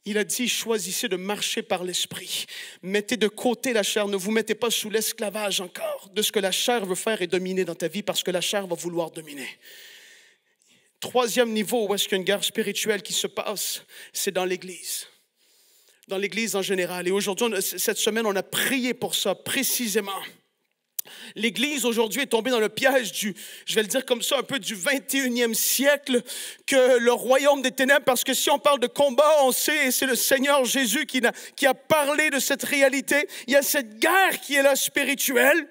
Il a dit, choisissez de marcher par l'esprit. Mettez de côté la chair. Ne vous mettez pas sous l'esclavage encore de ce que la chair veut faire et dominer dans ta vie parce que la chair va vouloir dominer. Troisième niveau où est-ce qu'il y a une guerre spirituelle qui se passe, c'est dans l'Église. Dans l'Église en général. Et aujourd'hui, cette semaine, on a prié pour ça précisément. L'Église aujourd'hui est tombée dans le piège je vais le dire comme ça, un peu du 21e siècle, que le royaume des ténèbres, parce que si on parle de combat, on sait, et c'est le Seigneur Jésus qui a parlé de cette réalité. Il y a cette guerre qui est là spirituelle,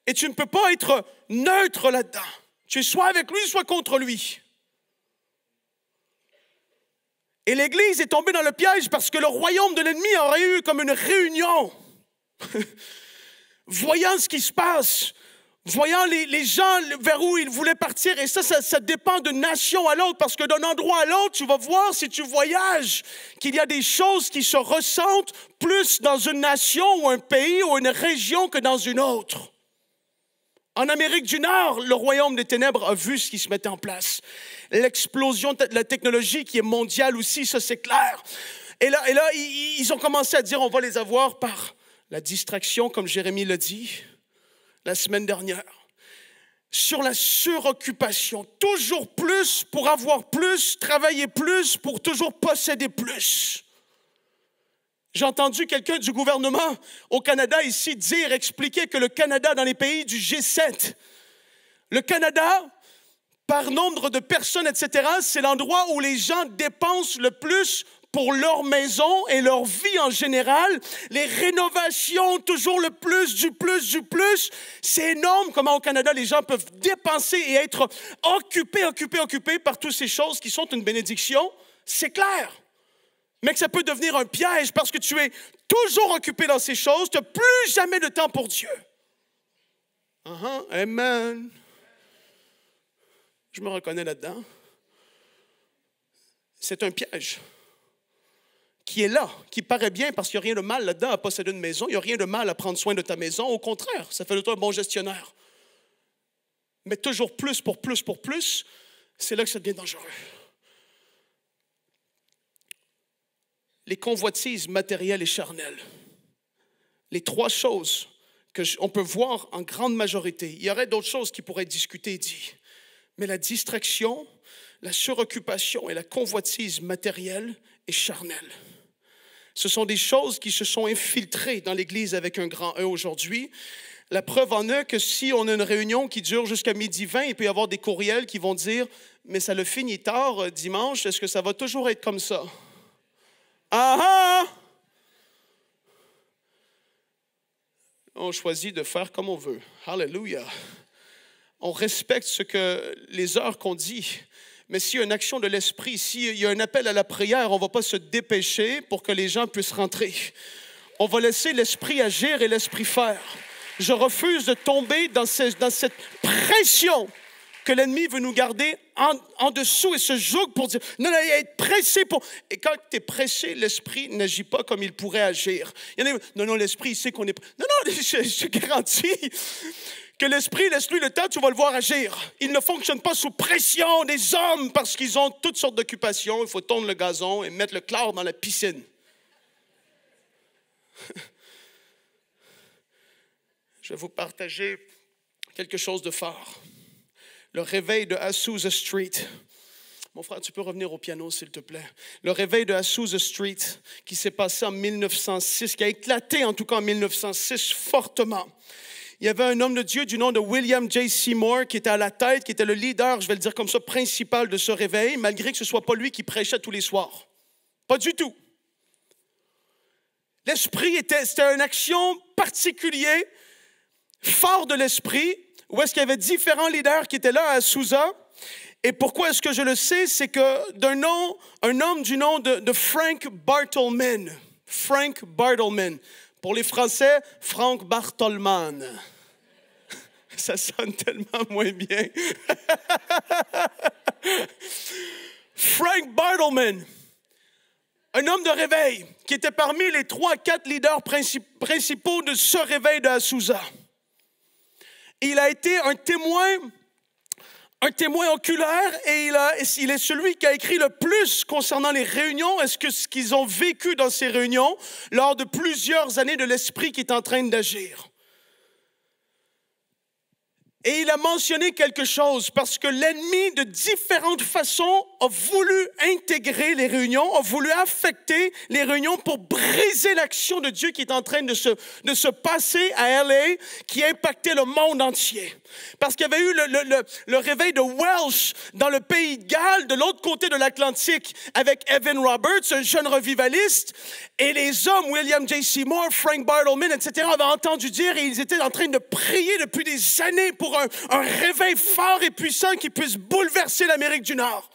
et tu ne peux pas être neutre là-dedans. Tu es soit avec lui, soit contre lui. Et l'Église est tombée dans le piège parce que le royaume de l'ennemi aurait eu comme une réunion. Voyant ce qui se passe, voyant les gens vers où ils voulaient partir. Et ça dépend de nation à l'autre, parce que d'un endroit à l'autre, tu vas voir, si tu voyages, qu'il y a des choses qui se ressentent plus dans une nation ou un pays ou une région que dans une autre. En Amérique du Nord, le royaume des ténèbres a vu ce qui se mettait en place. L'explosion de la technologie qui est mondiale aussi, ça c'est clair. Et là, ils ont commencé à dire, on va les avoir par la distraction, comme Jérémie l'a dit la semaine dernière, sur la suroccupation, toujours plus pour avoir plus, travailler plus pour toujours posséder plus. J'ai entendu quelqu'un du gouvernement au Canada ici expliquer que le Canada, dans les pays du G7, le Canada, par nombre de personnes, etc., c'est l'endroit où les gens dépensent le plus pour leur maison et leur vie en général. Les rénovations, toujours le plus, du plus, du plus. C'est énorme comment au Canada, les gens peuvent dépenser et être occupés par toutes ces choses qui sont une bénédiction. C'est clair. Mais que ça peut devenir un piège parce que tu es toujours occupé dans ces choses. Tu n'as plus jamais de temps pour Dieu. Amen. Je me reconnais là-dedans. C'est un piège qui est là, qui paraît bien parce qu'il n'y a rien de mal là-dedans à posséder une maison. Il n'y a rien de mal à prendre soin de ta maison. Au contraire, ça fait de toi un bon gestionnaire. Mais toujours plus, c'est là que ça devient dangereux. Les convoitises matérielles et charnelles. Les trois choses qu'on peut voir en grande majorité. Il y aurait d'autres choses qui pourraient être discutées et dites. Mais la distraction, la suroccupation et la convoitise matérielle et charnelle. Ce sont des choses qui se sont infiltrées dans l'Église avec un grand E aujourd'hui. La preuve en est que si on a une réunion qui dure jusqu'à 12h20, il peut y avoir des courriels qui vont dire « Mais ça le finit tard dimanche, est-ce que ça va toujours être comme ça? » On choisit de faire comme on veut. Alléluia. On respecte les heures qu'on dit. Mais s'il y a une action de l'esprit, s'il y a un appel à la prière, on ne va pas se dépêcher pour que les gens puissent rentrer. On va laisser l'esprit agir et l'esprit faire. Je refuse de tomber dans cette pression que l'ennemi veut nous garder en dessous et se joue pour dire, non, être pressé pour... Et quand tu es pressé, l'esprit n'agit pas comme il pourrait agir. Il y en a, non, l'esprit, il sait qu'on est... Non, je garantis que l'esprit, laisse-lui le temps, tu vas le voir agir. Il ne fonctionne pas sous pression des hommes parce qu'ils ont toutes sortes d'occupations. Il faut tondre le gazon et mettre le chlore dans la piscine. Je vais vous partager quelque chose de fort. Le réveil de Azusa Street. Mon frère, tu peux revenir au piano, s'il te plaît. Le réveil de Azusa Street qui s'est passé en 1906, qui a éclaté en tout cas en 1906 fortement. Il y avait un homme de Dieu du nom de William J. Seymour qui était à la tête, qui était le leader, je vais le dire comme ça, principal de ce réveil, malgré que ce ne soit pas lui qui prêchait tous les soirs. Pas du tout. L'esprit c'était une action particulière, fort de l'esprit, où est-ce qu'il y avait différents leaders qui étaient là à Azusa. Et pourquoi est-ce que je le sais? C'est que un homme du nom de Frank Bartleman. Frank Bartleman. Pour les Français, Frank Bartleman. Ça sonne tellement moins bien. Frank Bartleman. Un homme de réveil qui était parmi les 3 à 4 leaders principaux de ce réveil de Azusa. Il a été un témoin oculaire et il est celui qui a écrit le plus concernant les réunions. Est-ce que ce qu'ils ont vécu dans ces réunions lors de plusieurs années de l'esprit qui est en train d'agir? Et il a mentionné quelque chose parce que l'ennemi, de différentes façons, a voulu intégrer les réunions, a voulu affecter les réunions pour briser l'action de Dieu qui est en train de se passer à LA, qui impactait le monde entier. Parce qu'il y avait eu le réveil de Welsh dans le pays de Galles, de l'autre côté de l'Atlantique, avec Evan Roberts, un jeune revivaliste. Et les hommes, William J. Seymour, Frank Bartleman, etc., avaient entendu dire et ils étaient en train de prier depuis des années pour un réveil fort et puissant qui puisse bouleverser l'Amérique du Nord.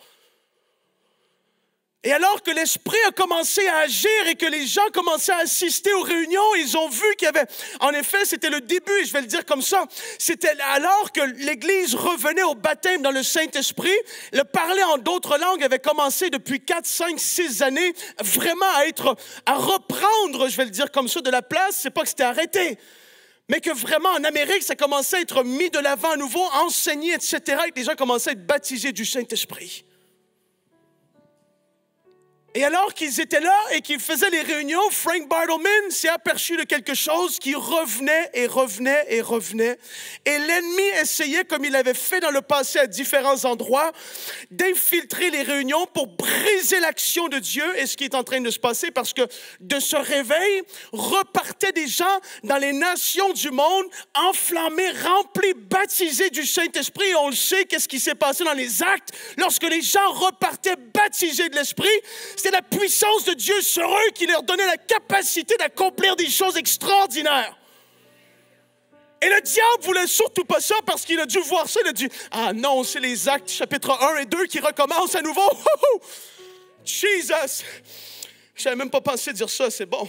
Et alors que l'Esprit a commencé à agir et que les gens commençaient à assister aux réunions, ils ont vu qu'il y avait... En effet, c'était le début, et je vais le dire comme ça. C'était alors que l'Église revenait au baptême dans le Saint-Esprit. Le parler en d'autres langues avait commencé depuis 4, 5, 6 années, vraiment à reprendre, je vais le dire comme ça, de la place. C'est pas que c'était arrêté, mais que vraiment en Amérique, ça commençait à être mis de l'avant à nouveau, enseigné, etc. Et que les gens commençaient à être baptisés du Saint-Esprit. Et alors qu'ils étaient là et qu'ils faisaient les réunions, Frank Bartleman s'est aperçu de quelque chose qui revenait et revenait et revenait. Et l'ennemi essayait, comme il avait fait dans le passé à différents endroits, d'infiltrer les réunions pour briser l'action de Dieu et ce qui est en train de se passer, parce que de ce réveil repartaient des gens dans les nations du monde, enflammés, remplis, baptisés du Saint-Esprit. Et on le sait, qu'est-ce qui s'est passé dans les Actes, lorsque les gens repartaient baptisés de l'Esprit. C'est la puissance de Dieu sur eux qui leur donnait la capacité d'accomplir des choses extraordinaires. Et le diable voulait surtout pas ça, parce qu'il a dû voir ça. Il a dit, ah non, c'est les Actes chapitre 1 et 2 qui recommencent à nouveau. Jesus! Je n'avais même pas pensé dire ça, c'est bon.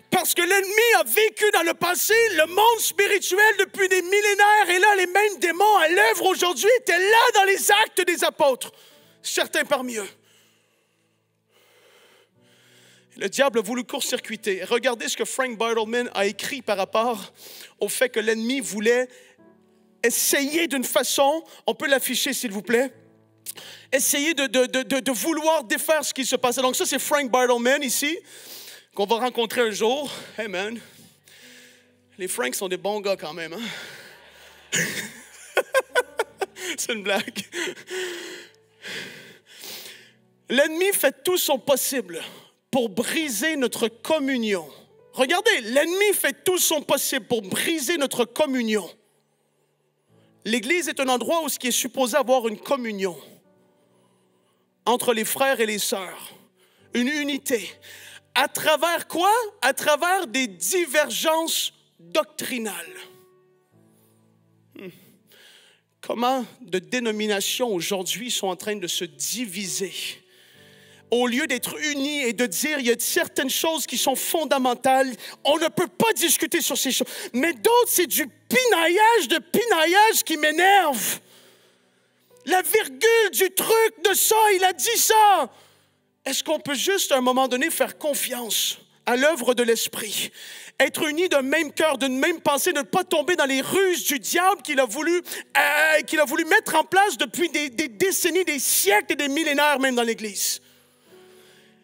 Parce que l'ennemi a vécu dans le passé le monde spirituel depuis des millénaires. Et là, les mêmes démons à l'œuvre aujourd'hui étaient là dans les Actes des apôtres. Certains parmi eux. Le diable a voulu court-circuiter. Regardez ce que Frank Bartleman a écrit par rapport au fait que l'ennemi voulait essayer d'une façon, on peut l'afficher s'il vous plaît, essayer de vouloir défaire ce qui se passait. Donc ça, c'est Frank Bartleman ici, qu'on va rencontrer un jour. Hey man, les Franks sont des bons gars quand même, hein? C'est une blague. L'ennemi fait tout son possible pour briser notre communion. Regardez, l'ennemi fait tout son possible pour briser notre communion. L'Église est un endroit où ce qui est supposé avoir une communion entre les frères et les sœurs, une unité. À travers quoi? À travers des divergences doctrinales. Comment de dénominations aujourd'hui sont en train de se diviser? Au lieu d'être unis et de dire, il y a certaines choses qui sont fondamentales, on ne peut pas discuter sur ces choses. Mais d'autres, c'est du pinaillage qui m'énerve. La virgule du truc de ça, il a dit ça. Est-ce qu'on peut juste, à un moment donné, faire confiance à l'œuvre de l'Esprit? Être unis d'un même cœur, d'une même pensée, ne pas tomber dans les ruses du diable qu'il a voulu mettre en place depuis des décennies, des siècles et des millénaires, même dans l'Église.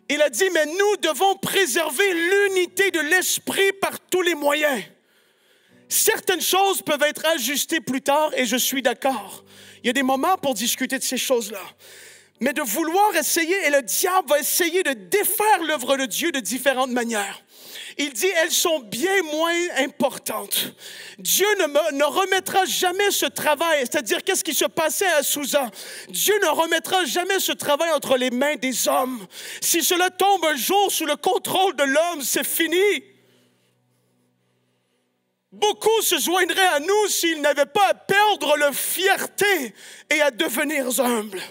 Il a dit, mais nous devons préserver l'unité de l'Esprit par tous les moyens. Certaines choses peuvent être ajustées plus tard, et je suis d'accord. Il y a des moments pour discuter de ces choses-là. Mais de vouloir essayer, et le diable va essayer de défaire l'œuvre de Dieu de différentes manières. Il dit, elles sont bien moins importantes. Dieu ne remettra jamais ce travail, c'est-à-dire qu'est-ce qui se passait à Azusa. Dieu ne remettra jamais ce travail entre les mains des hommes. Si cela tombe un jour sous le contrôle de l'homme, c'est fini. Beaucoup se joindraient à nous s'ils n'avaient pas à perdre leur fierté et à devenir humbles.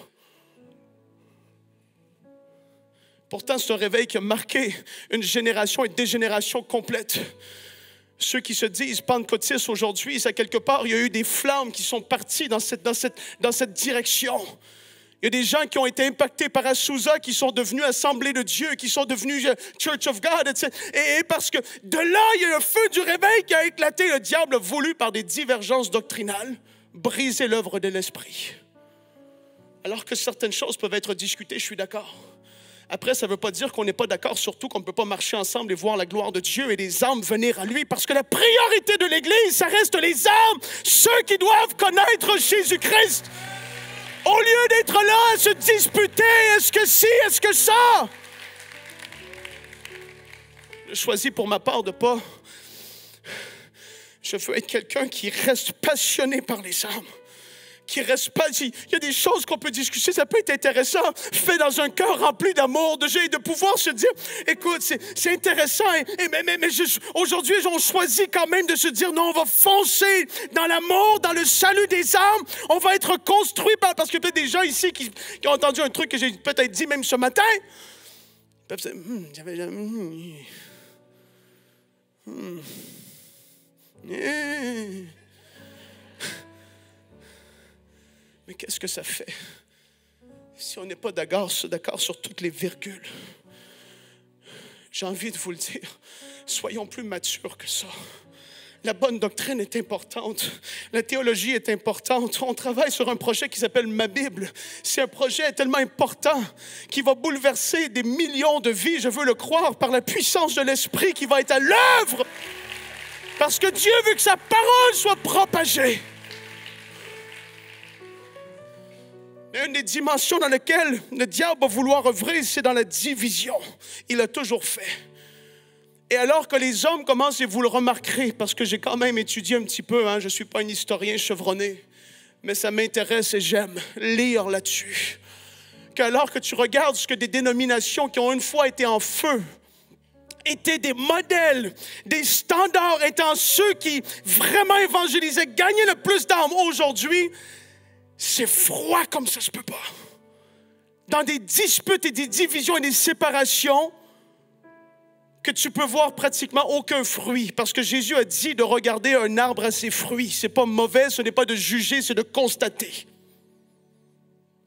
Pourtant, c'est un réveil qui a marqué une génération et des générations complètes. Ceux qui se disent pentecôtistes aujourd'hui, ça quelque part, il y a eu des flammes qui sont parties dans cette direction. Il y a des gens qui ont été impactés par Azusa, qui sont devenus Assemblée de Dieu, qui sont devenus Church of God, etc. Et parce que de là, il y a un feu du réveil qui a éclaté. Le diable a voulu, par des divergences doctrinales, briser l'œuvre de l'Esprit. Alors que certaines choses peuvent être discutées, je suis d'accord. Après, ça ne veut pas dire qu'on n'est pas d'accord, surtout qu'on ne peut pas marcher ensemble et voir la gloire de Dieu et les âmes venir à lui, parce que la priorité de l'Église, ça reste les âmes, ceux qui doivent connaître Jésus-Christ. Au lieu d'être là à se disputer, est-ce que si, est-ce que ça? Je choisis pour ma part de pas... Je veux être quelqu'un qui reste passionné par les âmes, qui reste pas. Il y a des choses qu'on peut discuter, ça peut être intéressant, fait dans un cœur rempli d'amour, de pouvoir se dire, écoute, c'est intéressant, mais aujourd'hui, on choisit quand même de se dire, non, on va foncer dans l'amour, dans le salut des âmes, on va être construit parce que peut-être des gens ici qui ont entendu un truc que j'ai peut-être dit même ce matin, ils peuvent se dire, mais qu'est-ce que ça fait si on n'est pas d'accord sur toutes les virgules? J'ai envie de vous le dire, soyons plus matures que ça. La bonne doctrine est importante. La théologie est importante. On travaille sur un projet qui s'appelle Ma Bible. C'est un projet tellement important qui va bouleverser des millions de vies, je veux le croire, par la puissance de l'Esprit qui va être à l'œuvre. Parce que Dieu veut que sa parole soit propagée. Une des dimensions dans lesquelles le diable va vouloir œuvrer, c'est dans la division. Il l'a toujours fait. Et alors que les hommes commencent, et vous le remarquerez, parce que j'ai quand même étudié un petit peu, je ne suis pas un historien chevronné, mais ça m'intéresse et j'aime lire là-dessus. Qu'alors que tu regardes ce que des dénominations qui ont une fois été en feu, étaient des modèles, des standards, étant ceux qui vraiment évangélisaient, gagnaient le plus d'âmes aujourd'hui, c'est froid comme ça se peut pas. Dans des disputes et des divisions et des séparations, que tu peux voir pratiquement aucun fruit. Parce que Jésus a dit de regarder un arbre à ses fruits. Ce n'est pas mauvais, ce n'est pas de juger, c'est de constater.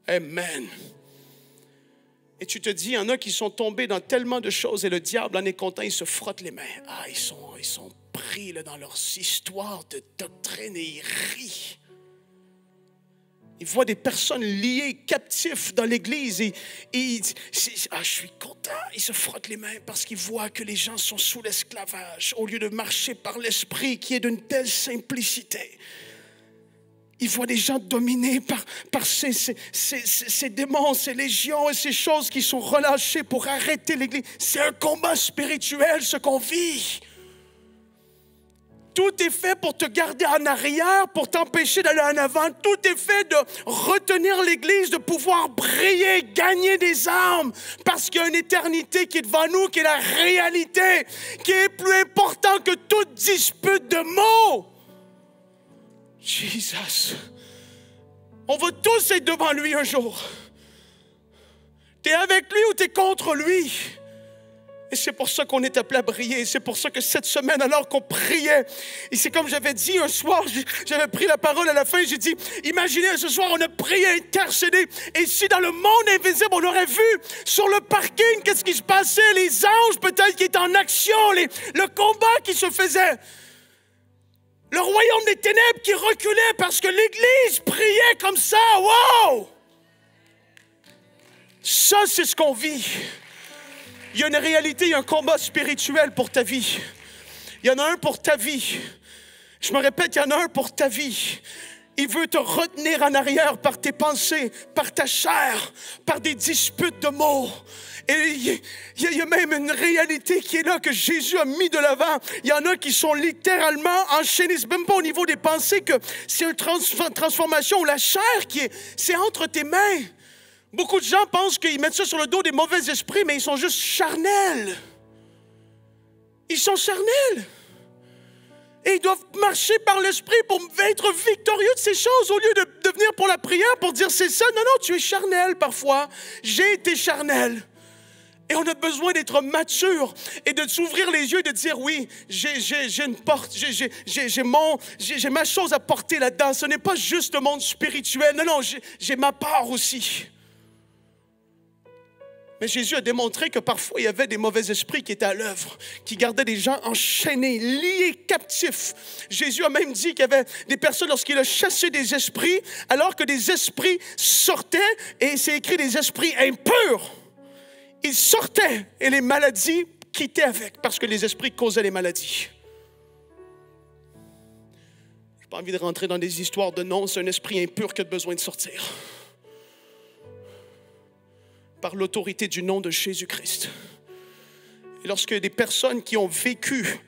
Amen. Et tu te dis, il y en a qui sont tombés dans tellement de choses et le diable en est content, il se frotte les mains. Ah, ils sont pris là, dans leurs histoires de doctrine et ils rient. Ils voient des personnes liées, captifs dans l'Église et je suis content. Ils se frottent les mains parce qu'ils voient que les gens sont sous l'esclavage au lieu de marcher par l'Esprit qui est d'une telle simplicité. Ils voient des gens dominés par ces démons, ces légions et ces choses qui sont relâchées pour arrêter l'Église. C'est un combat spirituel ce qu'on vit. Tout est fait pour te garder en arrière, pour t'empêcher d'aller en avant. Tout est fait de retenir l'Église, de pouvoir briller, gagner des âmes. Parce qu'il y a une éternité qui est devant nous, qui est la réalité, qui est plus importante que toute dispute de mots. Jesus. On va tous être devant lui un jour. Tu es avec lui ou tu es contre lui? Et c'est pour ça qu'on est appelé à briller. C'est pour ça que cette semaine, alors qu'on priait, et c'est comme j'avais dit un soir, j'avais pris la parole à la fin, j'ai dit, imaginez ce soir, on a prié, intercédé, et si dans le monde invisible, on aurait vu sur le parking, qu'est-ce qui se passait, les anges peut-être qui étaient en action, le combat qui se faisait. Le royaume des ténèbres qui reculait parce que l'Église priait comme ça. Wow! Ça, c'est ce qu'on vit. Il y a une réalité, il y a un combat spirituel pour ta vie. Il y en a un pour ta vie. Je me répète, il y en a un pour ta vie. Il veut te retenir en arrière par tes pensées, par ta chair, par des disputes de mots. Et il y a même une réalité qui est là, que Jésus a mis de l'avant. Il y en a qui sont littéralement enchaînés. C'est même pas au niveau des pensées que c'est une transformation où la chair c'est entre tes mains. Beaucoup de gens pensent qu'ils mettent ça sur le dos des mauvais esprits, mais ils sont juste charnels. Ils sont charnels. Et ils doivent marcher par l'esprit pour être victorieux de ces choses, au lieu de venir pour la prière, pour dire c'est ça. Non, tu es charnel parfois. J'ai été charnel. Et on a besoin d'être mature et de s'ouvrir les yeux et de dire oui, j'ai une porte, j'ai ma chose à porter là-dedans. Ce n'est pas juste le monde spirituel. Non, j'ai ma part aussi. Mais Jésus a démontré que parfois, il y avait des mauvais esprits qui étaient à l'œuvre, qui gardaient des gens enchaînés, liés, captifs. Jésus a même dit qu'il y avait des personnes, lorsqu'il a chassé des esprits, alors que des esprits sortaient, et c'est écrit des esprits impurs, ils sortaient et les maladies quittaient avec, parce que les esprits causaient les maladies. Je n'ai pas envie de rentrer dans des histoires de non, c'est un esprit impur qui a besoin de sortir. Par l'autorité du nom de Jésus-Christ. Et lorsque des personnes qui ont vécu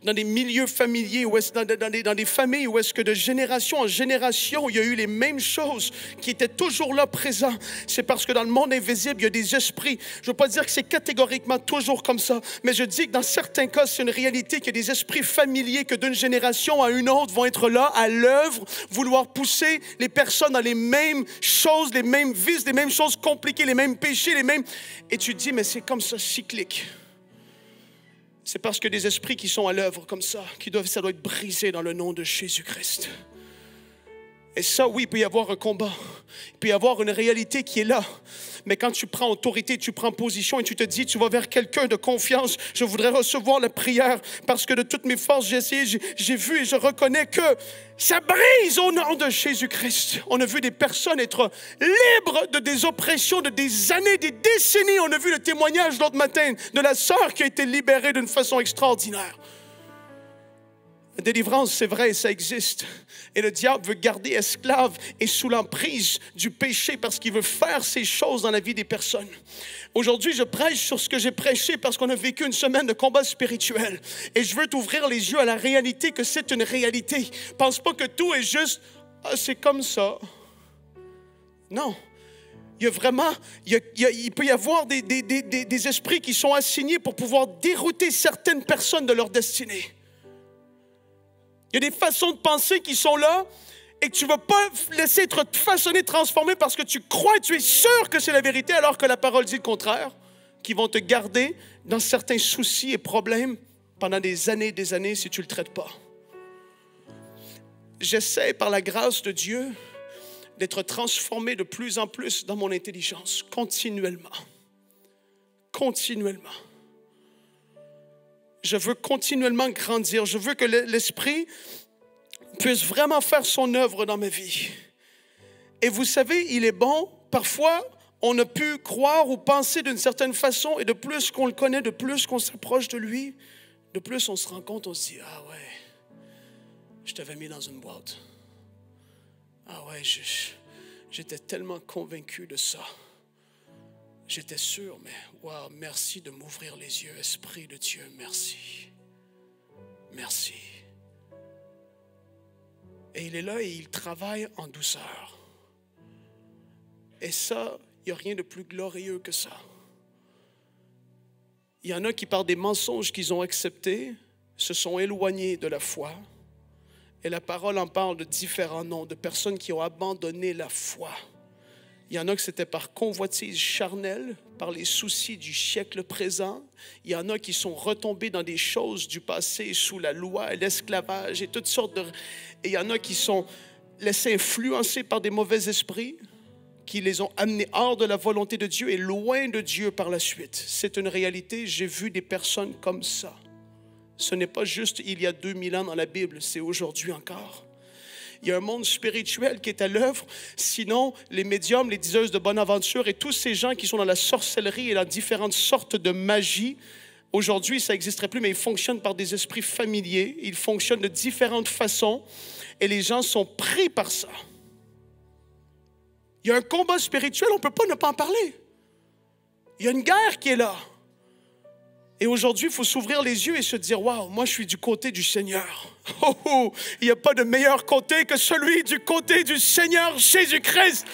dans des milieux familiers, dans des familles où est-ce que de génération en génération, il y a eu les mêmes choses qui étaient toujours là présents. C'est parce que dans le monde invisible, il y a des esprits. Je ne veux pas dire que c'est catégoriquement toujours comme ça, mais je dis que dans certains cas, c'est une réalité qu'il y a des esprits familiers que d'une génération à une autre vont être là, à l'œuvre, vouloir pousser les personnes dans les mêmes choses, les mêmes vices, les mêmes choses compliquées, les mêmes péchés, les mêmes... Et tu te dis, mais c'est comme ça, cyclique. C'est parce que des esprits qui sont à l'œuvre comme ça, ça doit être brisé dans le nom de Jésus-Christ. Et ça, oui, il peut y avoir un combat. Il peut y avoir une réalité qui est là. Mais quand tu prends autorité, tu prends position et tu te dis, tu vas vers quelqu'un de confiance, je voudrais recevoir la prière parce que de toutes mes forces, j'ai essayé, j'ai vu et je reconnais que ça brise au nom de Jésus-Christ. On a vu des personnes être libres de des oppressions de des années, des décennies. On a vu le témoignage l'autre matin de la sœur qui a été libérée d'une façon extraordinaire. La délivrance, c'est vrai, ça existe. Et le diable veut garder esclave et sous l'emprise du péché parce qu'il veut faire ces choses dans la vie des personnes. Aujourd'hui, je prêche sur ce que j'ai prêché parce qu'on a vécu une semaine de combat spirituel. Et je veux t'ouvrir les yeux à la réalité que c'est une réalité. Pense pas que tout est juste, ah, c'est comme ça. Non. Il y a vraiment, il peut y avoir des esprits qui sont assignés pour pouvoir dérouter certaines personnes de leur destinée. Il y a des façons de penser qui sont là et que tu ne vas pas laisser être façonné, transformé parce que tu crois et tu es sûr que c'est la vérité alors que la parole dit le contraire, qui vont te garder dans certains soucis et problèmes pendant des années si tu ne le traites pas. J'essaie par la grâce de Dieu d'être transformé de plus en plus dans mon intelligence, continuellement. Continuellement. Je veux continuellement grandir. Je veux que l'Esprit puisse vraiment faire son œuvre dans ma vie. Et vous savez, il est bon, parfois, on a pu croire ou penser d'une certaine façon, et de plus qu'on le connaît, de plus qu'on s'approche de lui, de plus on se rend compte, on se dit, ah ouais, je t'avais mis dans une boîte. Ah ouais, j'étais tellement convaincu de ça. J'étais sûr, mais wow, merci de m'ouvrir les yeux, Esprit de Dieu, merci. Merci. Et il est là et il travaille en douceur. Et ça, il n'y a rien de plus glorieux que ça. Il y en a qui, par des mensonges qu'ils ont acceptés, se sont éloignés de la foi. Et la parole en parle de différents noms, de personnes qui ont abandonné la foi. Il y en a que c'était par convoitise charnelle, par les soucis du siècle présent. Il y en a qui sont retombés dans des choses du passé sous la loi et l'esclavage et toutes sortes de... Et il y en a qui sont laissés influencer par des mauvais esprits qui les ont amenés hors de la volonté de Dieu et loin de Dieu par la suite. C'est une réalité. J'ai vu des personnes comme ça. Ce n'est pas juste il y a 2000 ans dans la Bible, c'est aujourd'hui encore. Il y a un monde spirituel qui est à l'œuvre. Sinon, les médiums, les diseuses de bonne aventure et tous ces gens qui sont dans la sorcellerie et dans différentes sortes de magie, aujourd'hui, ça n'existerait plus, mais ils fonctionnent par des esprits familiers. Ils fonctionnent de différentes façons et les gens sont pris par ça. Il y a un combat spirituel, on ne peut pas ne pas en parler. Il y a une guerre qui est là. Et aujourd'hui, il faut s'ouvrir les yeux et se dire, waouh, moi je suis du côté du Seigneur. Oh, oh, il n'y a pas de meilleur côté que celui du côté du Seigneur Jésus-Christ.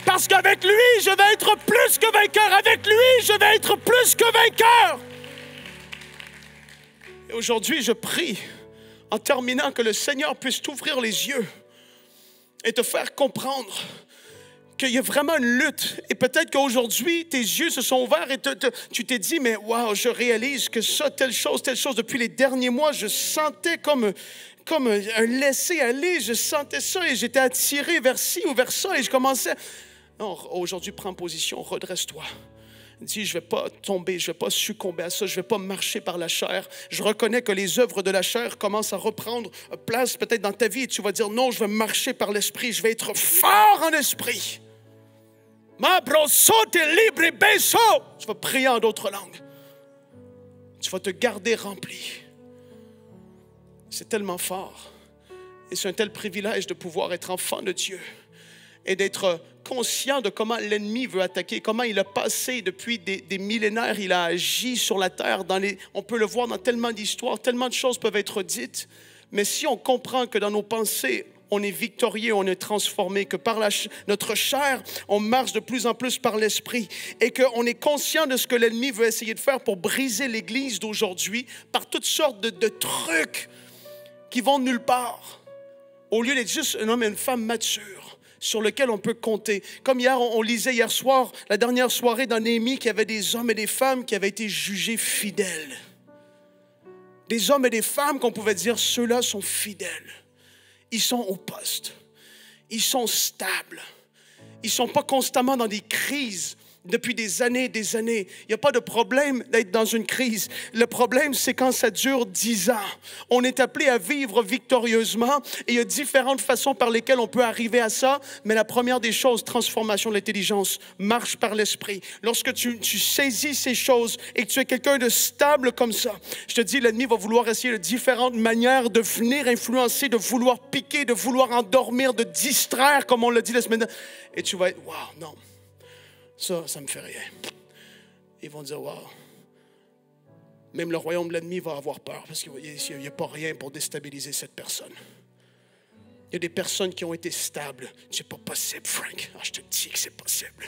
Parce qu'avec lui, je vais être plus que vainqueur. Avec lui, je vais être plus que vainqueur. Et aujourd'hui, je prie, en terminant, que le Seigneur puisse t'ouvrir les yeux et te faire comprendre qu'il y a vraiment une lutte. Et peut-être qu'aujourd'hui, tes yeux se sont ouverts et tu t'es dit, mais wow, je réalise que ça, telle chose, depuis les derniers mois, je sentais comme un laisser-aller. Je sentais ça et j'étais attiré vers ci ou vers ça et je commençais... Non, aujourd'hui, prends position, redresse-toi. Dis, je ne vais pas tomber, je ne vais pas succomber à ça, je ne vais pas marcher par la chair. Je reconnais que les œuvres de la chair commencent à reprendre place peut-être dans ta vie et tu vas dire, non, je vais marcher par l'esprit, je vais être fort en esprit. Tu vas prier en d'autres langues. Tu vas te garder rempli. C'est tellement fort. Et c'est un tel privilège de pouvoir être enfant de Dieu. et d'être conscient de comment l'ennemi veut attaquer, comment il a passé depuis des millénaires, il a agi sur la terre. On peut le voir dans tellement d'histoires, tellement de choses peuvent être dites. Mais si on comprend que dans nos pensées, on est victorieux, on est transformé, que par notre chair, on marche de plus en plus par l'esprit et qu'on est conscient de ce que l'ennemi veut essayer de faire pour briser l'Église d'aujourd'hui par toutes sortes de trucs qui vont nulle part. Au lieu d'être juste un homme et une femme matures sur lequel on peut compter. Comme hier, on lisait hier soir, la dernière soirée dans Néhémie, qu'il y avait des hommes et des femmes qui avaient été jugés fidèles. Des hommes et des femmes qu'on pouvait dire, ceux-là sont fidèles. Ils sont au poste. Ils sont stables. Ils ne sont pas constamment dans des crises. Depuis des années et des années. Il n'y a pas de problème d'être dans une crise. Le problème, c'est quand ça dure 10 ans. On est appelé à vivre victorieusement et il y a différentes façons par lesquelles on peut arriver à ça. Mais la première des choses, transformation de l'intelligence, marche par l'esprit. Lorsque tu saisis ces choses et que tu es quelqu'un de stable comme ça, je te dis, l'ennemi va vouloir essayer de différentes manières de venir influencer, de vouloir piquer, de vouloir endormir, de distraire, comme on l'a dit la semaine dernière. Et tu vas être, waouh, non. Ça me fait rien. Ils vont dire, wow. Même le royaume de l'ennemi va avoir peur parce qu'il n'y a pas rien pour déstabiliser cette personne. Il y a des personnes qui ont été stables. C'est pas possible, Frank. Ah, je te dis que c'est possible.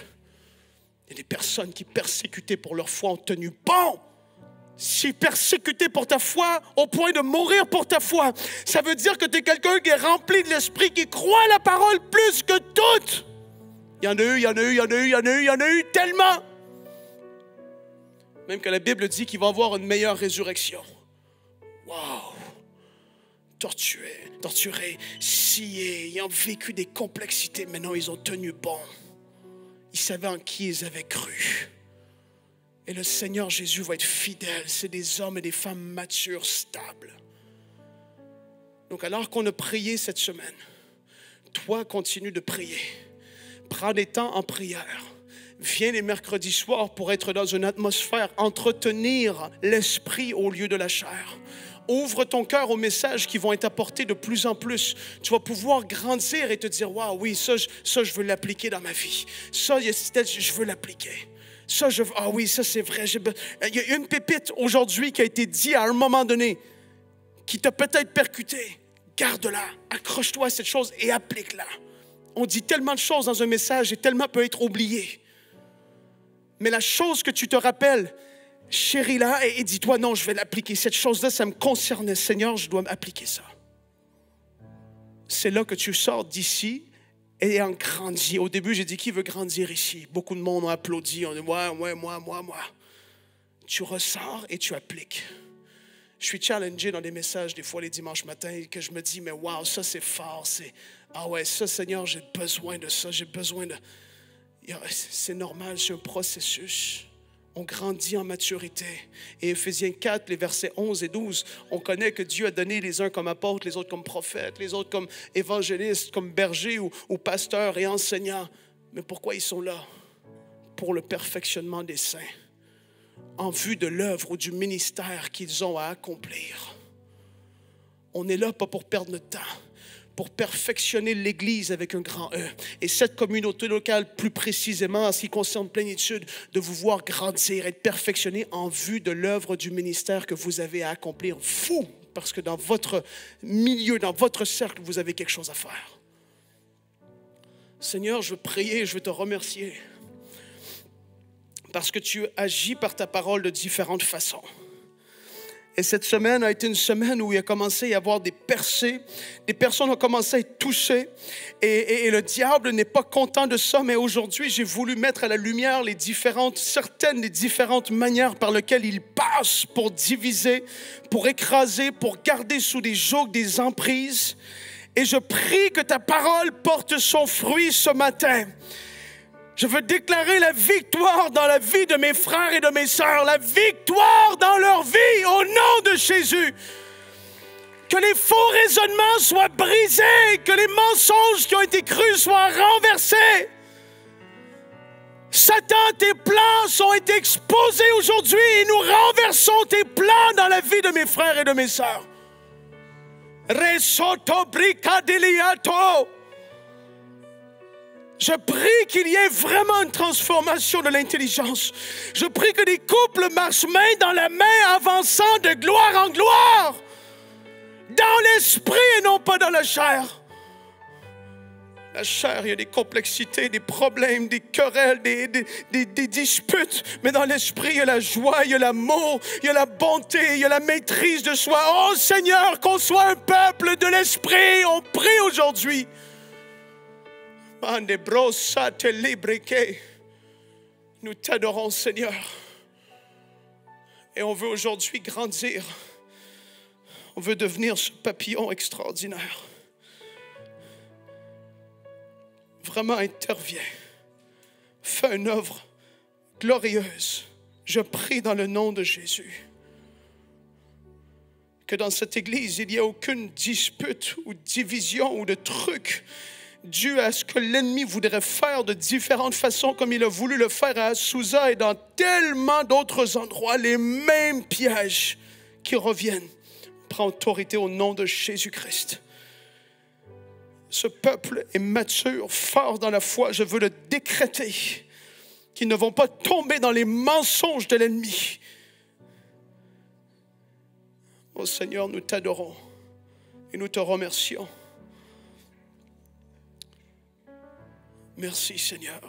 Il y a des personnes qui, persécutées pour leur foi, ont tenu bon. Si persécuté pour ta foi, au point de mourir pour ta foi, ça veut dire que tu es quelqu'un qui est rempli de l'esprit, qui croit à la parole plus que toutes. Il y en a eu tellement. Même que la Bible dit qu'il va avoir une meilleure résurrection. Wow! Torturés, sciés, ayant vécu des complexités. Maintenant, ils ont tenu bon. Ils savaient en qui ils avaient cru. Et le Seigneur Jésus va être fidèle. C'est des hommes et des femmes matures, stables. Donc, alors qu'on a prié cette semaine, toi, continue de prier. Prends des temps en prière. Viens les mercredis soirs pour être dans une atmosphère, entretenir l'esprit au lieu de la chair. Ouvre ton cœur aux messages qui vont être apportés de plus en plus. Tu vas pouvoir grandir et te dire, waouh, oui, ça, je veux l'appliquer dans ma vie. Ça, je veux l'appliquer. Ah oui, ça c'est vrai. Il y a une pépite aujourd'hui qui a été dit à un moment donné, qui t'a peut-être percuté. Garde-la, accroche-toi à cette chose et applique-la. On dit tellement de choses dans un message et tellement peut être oublié. Mais la chose que tu te rappelles, chéris-la et dis-toi, non, je vais l'appliquer. Cette chose-là, ça me concernait. Seigneur, je dois appliquer ça. C'est là que tu sors d'ici et en grandis. Au début, j'ai dit, qui veut grandir ici? Beaucoup de monde ont applaudi. On dit, moi. Tu ressors et tu appliques. Je suis challengé dans des messages, des fois les dimanches matins, que je me dis, mais wow, ça c'est fort. Ah ouais, ça, Seigneur, j'ai besoin de ça. C'est normal, c'est un processus. On grandit en maturité. Et Éphésiens 4, les versets 11 et 12, on connaît que Dieu a donné les uns comme apôtres, les autres comme prophètes, les autres comme évangélistes, comme bergers ou pasteurs et enseignants. Mais pourquoi ils sont là? Pour le perfectionnement des saints, en vue de l'œuvre ou du ministère qu'ils ont à accomplir. On est là pas pour perdre notre temps, pour perfectionner l'Église avec un grand E. Et cette communauté locale, plus précisément en ce qui concerne Plénitude, de vous voir grandir, être perfectionné en vue de l'œuvre du ministère que vous avez à accomplir. Vous, parce que dans votre milieu, dans votre cercle, vous avez quelque chose à faire. Seigneur, je veux prier, je veux te remercier. Parce que tu agis par ta parole de différentes façons. Et cette semaine a été une semaine où il a commencé à y avoir des percées. Des personnes ont commencé à être touchées. Et le diable n'est pas content de ça. Mais aujourd'hui, j'ai voulu mettre à la lumière certaines des différentes manières par lesquelles il passe pour diviser, pour écraser, pour garder sous des jougs des emprises. Et je prie que ta parole porte son fruit ce matin. Je veux déclarer la victoire dans la vie de mes frères et de mes sœurs, la victoire dans leur vie au nom de Jésus. Que les faux raisonnements soient brisés, que les mensonges qui ont été crus soient renversés. Satan, tes plans ont été exposés aujourd'hui et nous renversons tes plans dans la vie de mes frères et de mes sœurs. Resoto bricadiliato. Je prie qu'il y ait vraiment une transformation de l'intelligence. Je prie que des couples marchent main dans la main, avançant de gloire en gloire, dans l'esprit et non pas dans la chair. La chair, il y a des complexités, des problèmes, des querelles, des disputes. Mais dans l'esprit, il y a la joie, il y a l'amour, il y a la bonté, il y a la maîtrise de soi. Oh Seigneur, qu'on soit un peuple de l'esprit. On prie aujourd'hui. Nous t'adorons, Seigneur. Et on veut aujourd'hui grandir. On veut devenir ce papillon extraordinaire. Vraiment interviens. Fais une œuvre glorieuse. Je prie dans le nom de Jésus. Que dans cette église, il n'y ait aucune dispute ou division ou de truc dû à ce que l'ennemi voudrait faire de différentes façons comme il a voulu le faire à Azusa et dans tellement d'autres endroits, les mêmes pièges qui reviennent. Prends autorité au nom de Jésus-Christ. Ce peuple est mature, fort dans la foi. Je veux le décréter, qu'ils ne vont pas tomber dans les mensonges de l'ennemi. Oh Seigneur, nous t'adorons et nous te remercions. Merci Seigneur.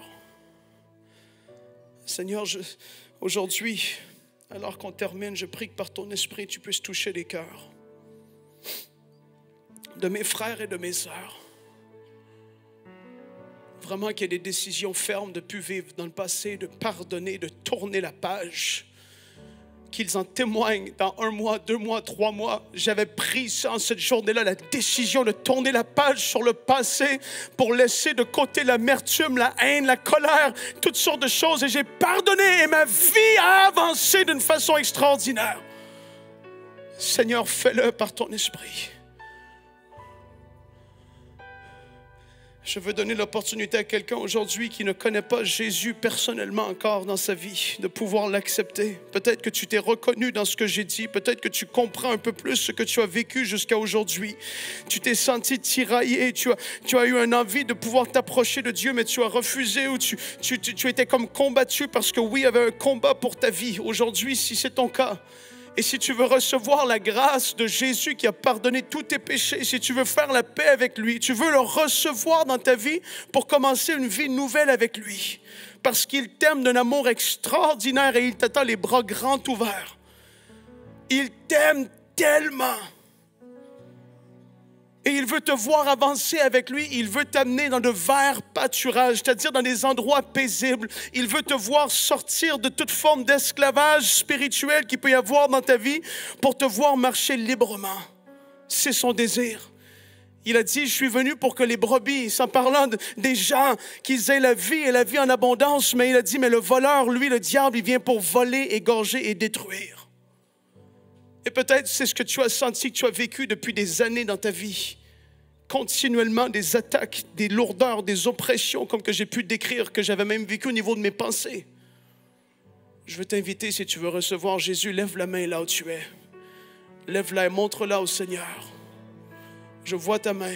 Seigneur, aujourd'hui, alors qu'on termine, je prie que par ton esprit, tu puisses toucher les cœurs de mes frères et de mes sœurs. Vraiment qu'il y ait des décisions fermes de plus vivre dans le passé, de pardonner, de tourner la page. Qu'ils en témoignent dans 1 mois, 2 mois, 3 mois. J'avais pris en cette journée-là la décision de tourner la page sur le passé pour laisser de côté l'amertume, la haine, la colère, toutes sortes de choses. Et j'ai pardonné et ma vie a avancé d'une façon extraordinaire. Seigneur, fais-le par ton esprit. Je veux donner l'opportunité à quelqu'un aujourd'hui qui ne connaît pas Jésus personnellement encore dans sa vie, de pouvoir l'accepter. Peut-être que tu t'es reconnu dans ce que j'ai dit. Peut-être que tu comprends un peu plus ce que tu as vécu jusqu'à aujourd'hui. Tu t'es senti tiraillé. Tu as eu une envie de pouvoir t'approcher de Dieu, mais tu as refusé ou tu étais comme combattu parce que oui, il y avait un combat pour ta vie. Aujourd'hui, si c'est ton cas, et si tu veux recevoir la grâce de Jésus qui a pardonné tous tes péchés, si tu veux faire la paix avec lui, tu veux le recevoir dans ta vie pour commencer une vie nouvelle avec lui. Parce qu'il t'aime d'un amour extraordinaire et il t'attend les bras grands ouverts. Il t'aime tellement. Et il veut te voir avancer avec lui. Il veut t'amener dans de verts pâturages, c'est-à-dire dans des endroits paisibles. Il veut te voir sortir de toute forme d'esclavage spirituel qu'il peut y avoir dans ta vie pour te voir marcher librement. C'est son désir. Il a dit, je suis venu pour que les brebis, en parlant des gens, qu'ils aient la vie et la vie en abondance, mais il a dit, mais le voleur, lui, le diable, il vient pour voler, égorger et détruire. Et peut-être c'est ce que tu as senti, que tu as vécu depuis des années dans ta vie. Continuellement des attaques, des lourdeurs, des oppressions, comme que j'ai pu décrire, que j'avais même vécu au niveau de mes pensées. Je veux t'inviter, si tu veux recevoir Jésus, lève la main là où tu es. Lève-la et montre-la au Seigneur. Je vois ta main.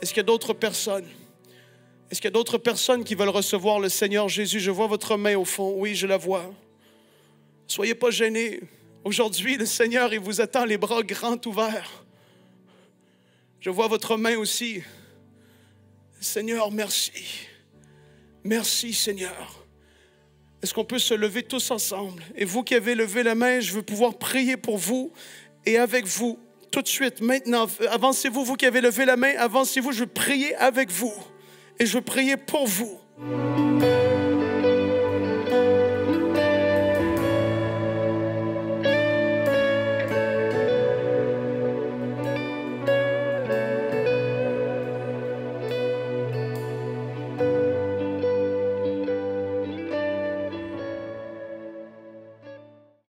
Est-ce qu'il y a d'autres personnes? Est-ce qu'il y a d'autres personnes qui veulent recevoir le Seigneur Jésus? Je vois votre main au fond. Oui, je la vois. Soyez pas gênés. Aujourd'hui, le Seigneur, il vous attend les bras grands ouverts. Je vois votre main aussi. Seigneur, merci. Merci, Seigneur. Est-ce qu'on peut se lever tous ensemble? Et vous qui avez levé la main, je veux pouvoir prier pour vous et avec vous. Tout de suite, maintenant, avancez-vous, vous qui avez levé la main, avancez-vous, je veux prier avec vous. Et je veux prier pour vous.